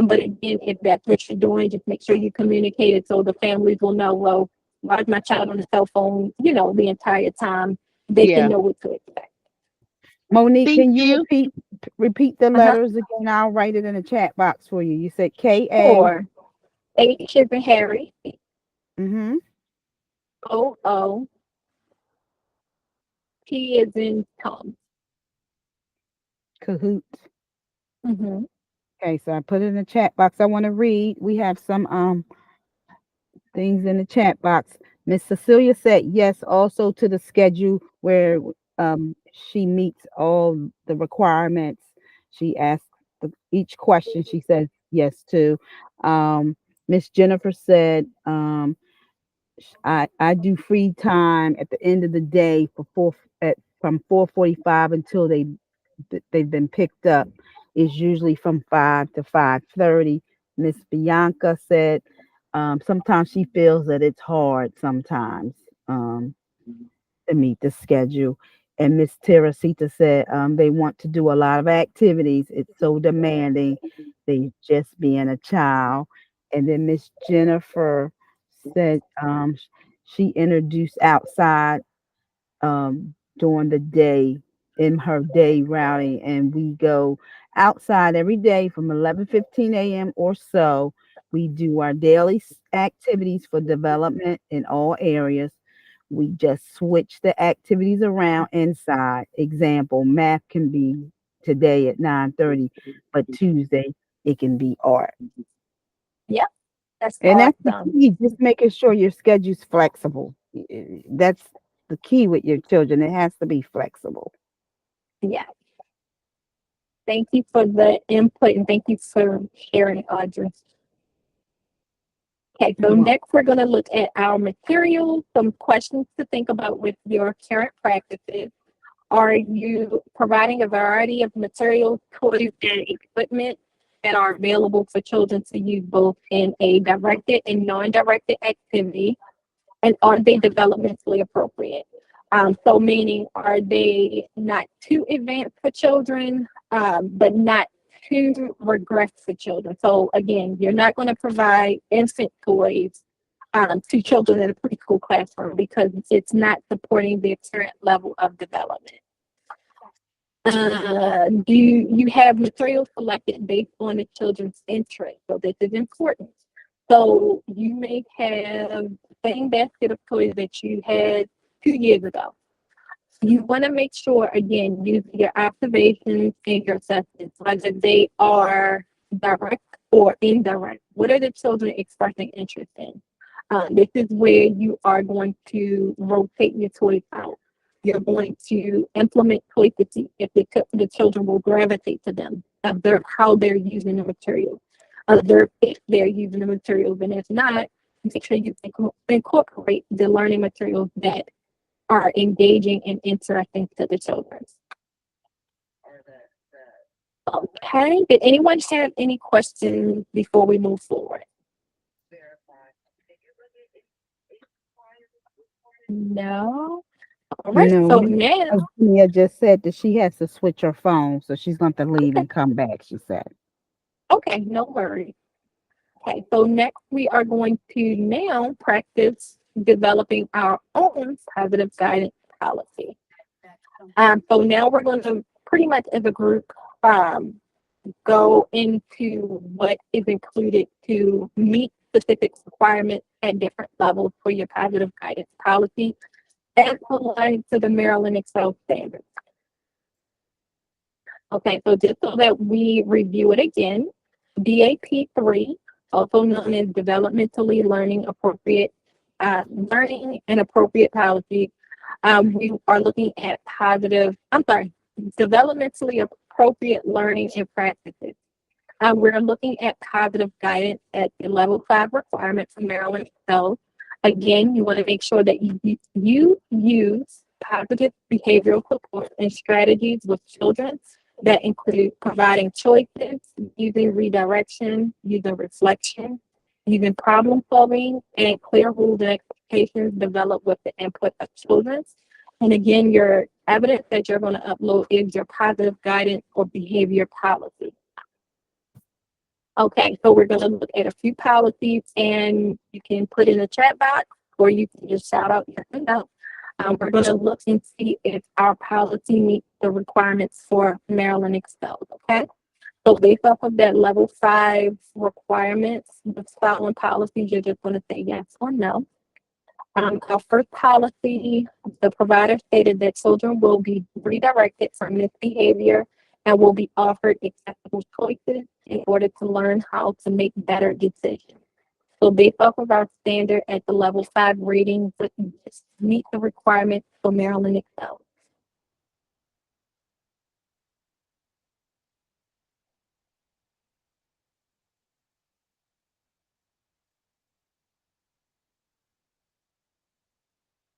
But again, if that's what you're doing, just make sure you communicate it so the families will know, well, why is my child on the cell phone, the entire time? They can Yeah. know what to expect. Monique, Thank can you you. repeat the Uh-huh. letters again? I'll write it in the chat box for you. You said K-A. Or H is in Harry, Mm-hmm. O, T is in Tom. Kahoot. Mm-hmm. Okay, so I put it in the chat box. I want to read. We have some things in the chat box. Miss Cecilia said yes also to the schedule where she meets all the requirements. She asked each question, she said yes to. Miss Jennifer said I do free time at the end of the day from 4:45 until they've been picked up is usually from 5 to 5:30. Miss Bianca said sometimes she feels that it's hard sometimes um, to meet the schedule. And Miss Teresita said they want to do a lot of activities. It's so demanding. They just being a child. And then Miss Jennifer said she introduced outside during the day in her day routing, and we go outside every day from 11:15 a.m. or so. We do our daily activities for development in all areas. We just switch the activities around inside. Example, math can be today at 9:30, but Tuesday it can be art. Yep, that's And that's the awesome. key, just making sure your schedule's flexible. That's the key with your children. It has to be flexible. Yeah. Thank you for the input and thank you for sharing, Audrey. Okay, so Mhm. next we're going to look at our materials, some questions to think about with your current practices. Are you providing a variety of materials, toys, and equipment that are available for children to use both in a directed and non-directed activity? And are they developmentally appropriate? So meaning, are they not too advanced for children, but not too regressed for children? So again, you're not going to provide infant toys to children in a preschool classroom because it's not supporting their current level of development. Do you have materials selected based on the children's interest? So this is important. So you may have the same basket of toys that you had 2 years ago. You want to make sure, again, use your observations and your assessments, whether they are direct or indirect. What are the children expressing interest in? This is where you are going to rotate your toys out. You're going to implement toys to see if the children will gravitate to them. Observe how they're using the material. Observe if they're using the materials, and if not, make sure you incorporate the learning materials that are engaging and interesting to the children. Okay, did anyone have any questions before we move forward? No? All right, No, so Miss now, Mia just said that she has to switch her phone, so she's going to leave and come back, she said. okay, no worries. Okay, so next we are going to now practice developing our own positive guidance policy. So now we're going to pretty much as a group go into what is included to meet specific requirements at different levels for your positive guidance policy as aligned to the Maryland Excel standards. Okay, so just so that we review it again, DAP 3, also known as Developmentally Learning Appropriate Learning and Appropriate Policy, we are looking at developmentally appropriate learning and practices. We're looking at positive guidance at the level 5 requirement for Maryland Excel. Again, you want to make sure that you use positive behavioral support and strategies with children that include providing choices, using redirection, using reflection, using problem solving, and clear rules and expectations developed with the input of children. And again, your evidence that you're going to upload is your positive guidance or behavior policy. Okay, so we're going to look at a few policies, and you can put in the chat box or you can just shout out yes or no. We're going to look and see if our policy meets the requirements for Maryland Excel, okay? So based off of that level 5 requirements, the following policies, you're just going to say yes or no. Our first policy, the provider stated that children will be redirected from misbehavior and will be offered acceptable choices in order to learn how to make better decisions. So based off of our standard at the level 5 rating, meet the requirements for Maryland Excel.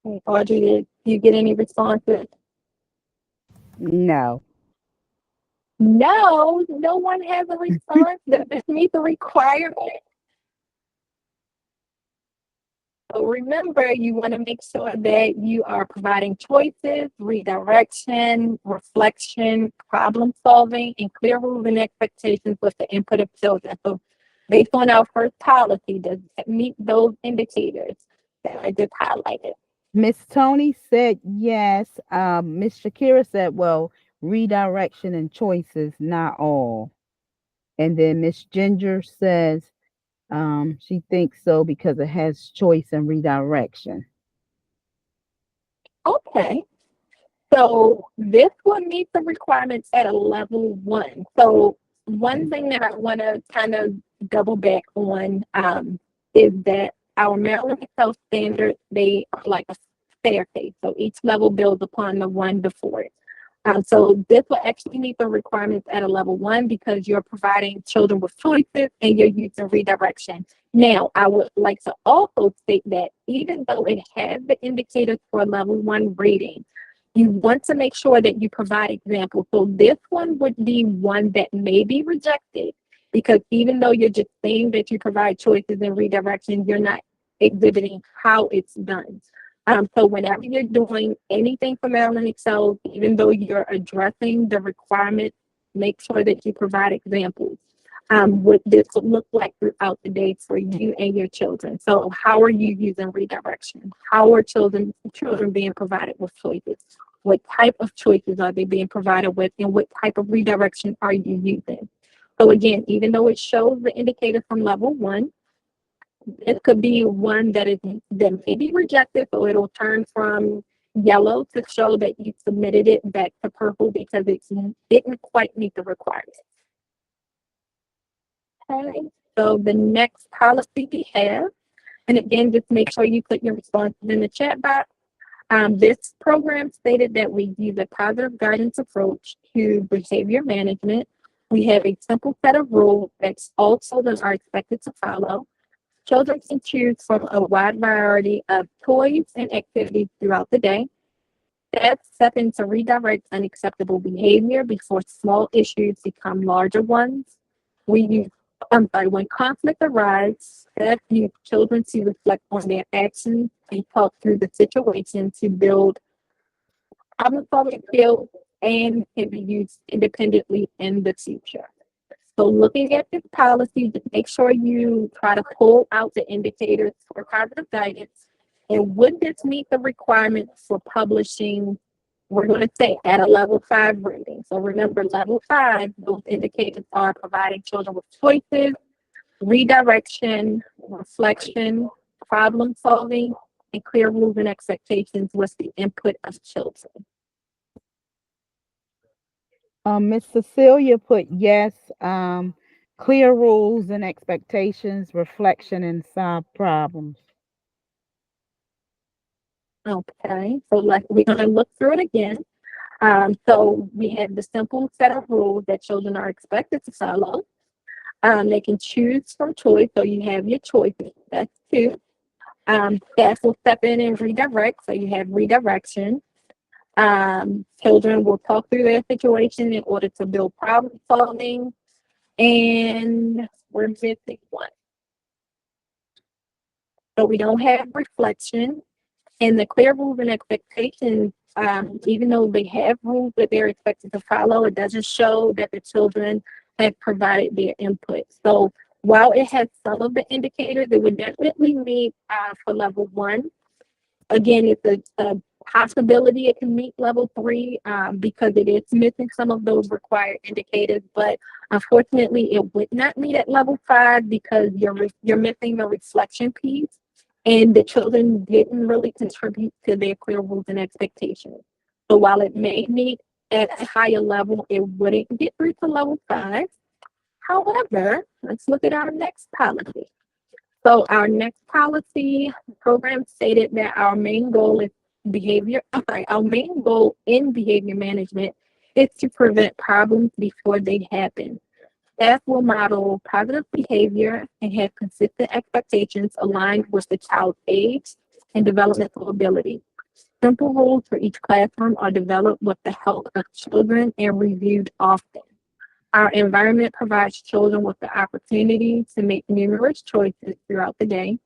Okay, Audrey, did you get any responses? No. No, no one has a response. Does this meet the requirement? So remember, you want to make sure that you are providing choices, redirection, reflection, problem solving, and clear rules and expectations with the input of children. So based on our first policy, does that meet those indicators that I just highlighted? Miss Tony said yes. Miss Shakira said, well, redirection and choices, not all. And then Miss Ginger says she thinks so because it has choice and redirection. Okay. So this will meet the requirements at a level 1. So one thing that I want to kind of double back on is that our Maryland Excel standards, they are like a staircase. So each level builds upon the one before it. So this will actually meet the requirements at a level 1 because you're providing children with choices and you're using redirection. Now, I would like to also state that even though it has the indicators for a level 1 rating, you want to make sure that you provide examples. So this one would be one that may be rejected because even though you're just saying that you provide choices and redirection, you're not exhibiting how it's done. So whenever you're doing anything for Maryland Excel, even though you're addressing the requirements, make sure that you provide examples. What this would look like throughout the day for you and your children. So how are you using redirection? How are children being provided with choices? What type of choices are they being provided with, and what type of redirection are you using? So again, even though it shows the indicator from level 1, it could be one that may be rejected, so it'll turn from yellow to show that you submitted it back to purple because it didn't quite meet the requirements. Okay, so the next policy we have, and again, just make sure you put your responses in the chat box. This program stated that we use a positive guidance approach to behavior management. We have a simple set of rules that all children are expected to follow. Children can choose from a wide variety of toys and activities throughout the day. Steps step in to redirect unacceptable behavior before small issues become larger ones. When conflict arises, staff use children to reflect on their actions and talk through the situation to build problem-solving skills and can be used independently in the future. So looking at this policy, just make sure you try to pull out the indicators for positive guidance. And would this meet the requirements for publishing? We're going to say at a level 5 rating. So remember, level 5, those indicators are providing children with choices, redirection, reflection, problem solving, and clear rules and expectations with the input of children. Miss Cecilia put yes. Clear rules and expectations, reflection, and solve problems. Okay, so we're going to look through it again. So we have the simple set of rules that children are expected to follow. They can choose from choice, so you have your choices. That's 2. Staff will step in and redirect, so you have redirection. Children will talk through their situation in order to build problem solving. And we're missing one. So we don't have reflection. And the clear rules and expectations, even though they have rules that they're expected to follow, it doesn't show that the children have provided their input. So while it has some of the indicators, it would definitely meet for level 1. Again, it's a possibility it can meet level 3 because it is missing some of those required indicators. But unfortunately, it would not meet at level 5 because you're missing the reflection piece. And the children didn't really contribute to their clear rules and expectations. So while it may meet at a higher level, it wouldn't get through to level 5. However, let's look at our next policy. So our next policy program stated that our main goal in behavior management is to prevent problems before they happen. Staff will model positive behavior and have consistent expectations aligned with the child's age and developmental ability. Simple rules for each classroom are developed with the help of children and reviewed often. Our environment provides children with the opportunity to make numerous choices throughout the day.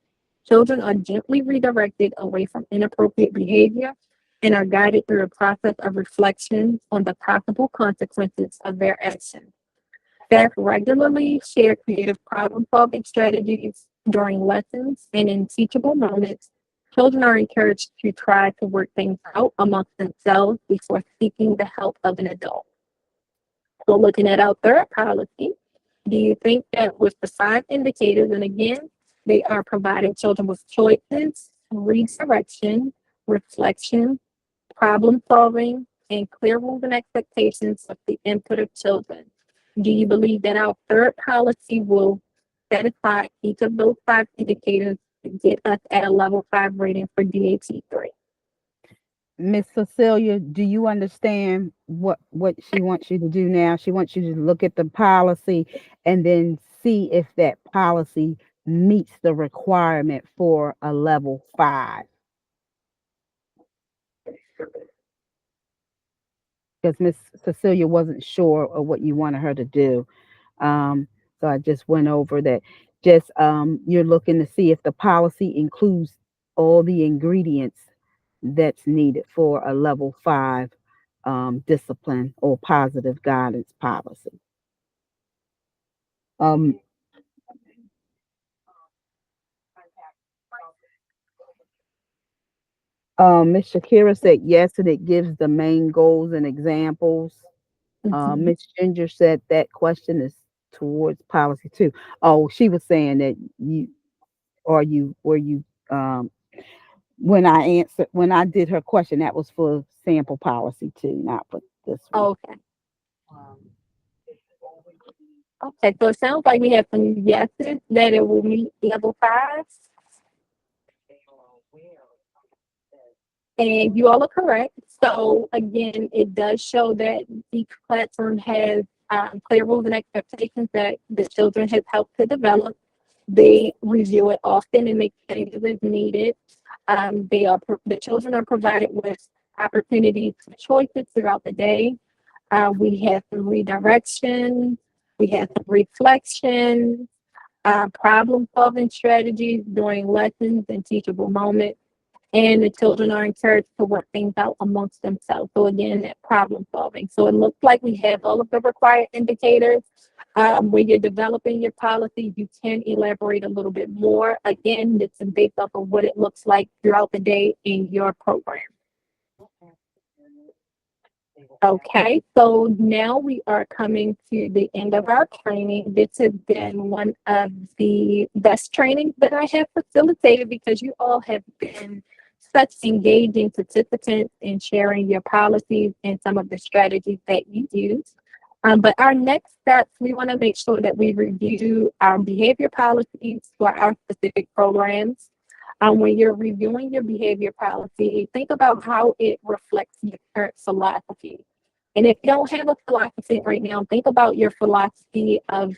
Children are gently redirected away from inappropriate behavior and are guided through a process of reflection on the possible consequences of their actions. Staff regularly share creative problem-solving strategies during lessons and in teachable moments. Children are encouraged to try to work things out amongst themselves before seeking the help of an adult. So looking at our third policy, do you think that with the 5 indicators, and again, they are providing children with choices, redirection, reflection, problem solving, and clear rules and expectations of the input of children. Do you believe that our third policy will satisfy each of those 5 indicators to get us at a level 5 rating for DAT 3? Miss Cecilia, do you understand what she wants you to do now? She wants you to look at the policy and then see if that policy meets the requirement for a level 5. Because Miss Cecilia wasn't sure of what you wanted her to do. So I just went over that. Just you're looking to see if the policy includes all the ingredients that's needed for a level 5 discipline or positive guidance policy. Um, Ms. Shakira said yes, and it gives the main goals and examples. Ms. Ginger said that question is towards policy too. Oh, she was saying that were you um when I did her question, that was for sample policy too, not for this one. Okay. Okay, so it sounds like we have some yeses that it will meet level 5. And you all are correct. So again, it does show that the classroom has clear rules and expectations that the children have helped to develop. They review it often and make changes as needed. The children are provided with opportunities for choices throughout the day. We have some redirection. We have some reflection, problem solving strategies during lessons and teachable moments. And the children are encouraged to work things out amongst themselves. So again, that problem solving. So it looks like we have all of the required indicators. When you're developing your policy, you can elaborate a little bit more. Again, this is based off of what it looks like throughout the day in your program. Okay, so now we are coming to the end of our training. This has been one of the best trainings that I have facilitated because you all have been such engaging participants in sharing your policies and some of the strategies that you use. But our next steps, we want to make sure that we review our behavior policies for our specific programs. When you're reviewing your behavior policy, think about how it reflects your current philosophy. And if you don't have a philosophy right now, think about your philosophy of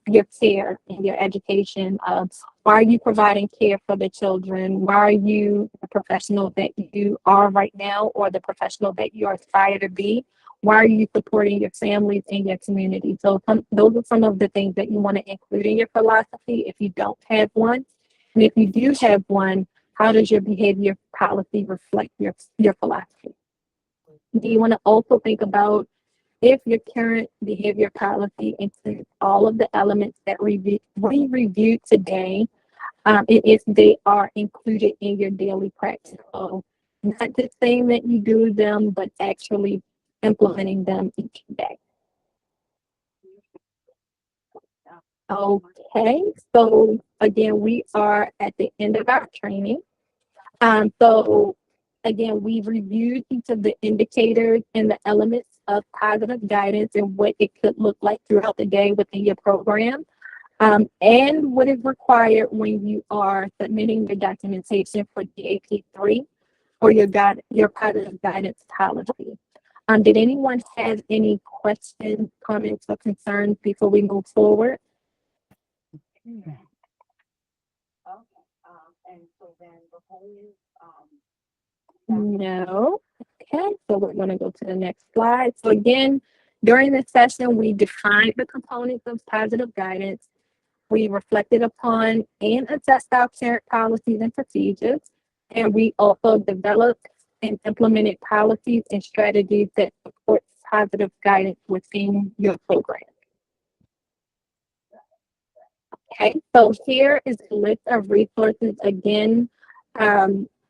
your care and your education. Of why are you providing care for the children? Why are you the professional that you are right now or the professional that you aspire to be? Why are you supporting your families and your community? So those are some of the things that you want to include in your philosophy if you don't have one. And if you do have one, how does your behavior policy reflect your philosophy? Do you want to also think about if your current behavior policy includes all of the elements that we reviewed today, if they are included in your daily practice? So not just saying that you do them, but actually implementing them each day. Okay, so again, we are at the end of our training. So again, we've reviewed each of the indicators and the elements of positive guidance and what it could look like throughout the day within your program, and what is required when you are submitting your documentation for DAP3 or your positive guidance policy. Did anyone have any questions, comments, or concerns before we move forward? No. Okay, so we're going to go to the next slide. So again, during this session, we defined the components of positive guidance. We reflected upon and assessed our current policies and procedures. And we also developed and implemented policies and strategies that support positive guidance within your program. Okay, so here is a list of resources. Again,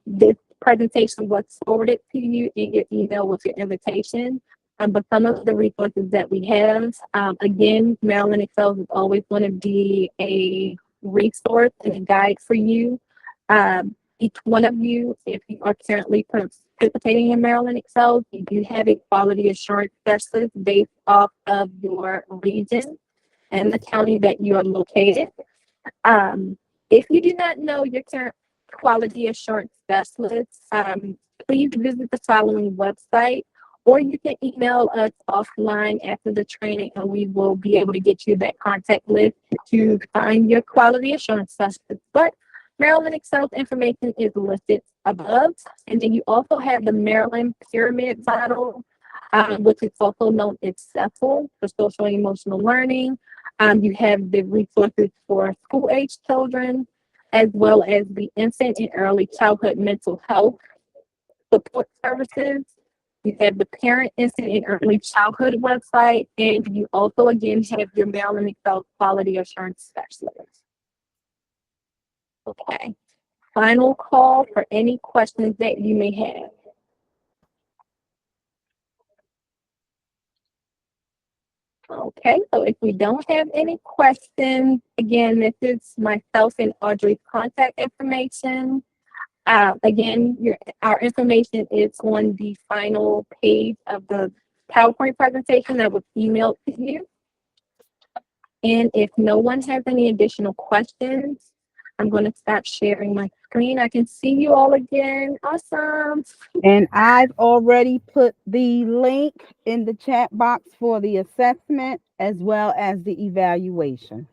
this presentation was forwarded to you in your email with your invitation. But some of the resources that we have, again, Maryland Excels is always going to be a resource and a guide for you. Each one of you, if you are currently participating in Maryland Excels, you do have a quality assurance specialist based off of your region and the county that you are located. If you do not know your current quality assurance specialist, please visit the following website, or you can email us offline after the training and we will be able to get you that contact list to find your quality assurance specialist. But Maryland Excels information is listed above. And then you also have the Maryland Pyramid Model, which is also known as CEFL for social and emotional learning. You have the resources for school-age children, as well as the infant and early childhood mental health support services. You have the parent, infant, and early childhood website, and you also again have your Maryland Excel quality assurance specialist. Okay. Final call for any questions that you may have. Okay, so if we don't have any questions, again, this is myself and Audrey's contact information. Again, our information is on the final page of the PowerPoint presentation that was emailed to you. And if no one has any additional questions, I'm going to stop sharing my screen. I can see you all again. Awesome. And I've already put the link in the chat box for the assessment as well as the evaluation.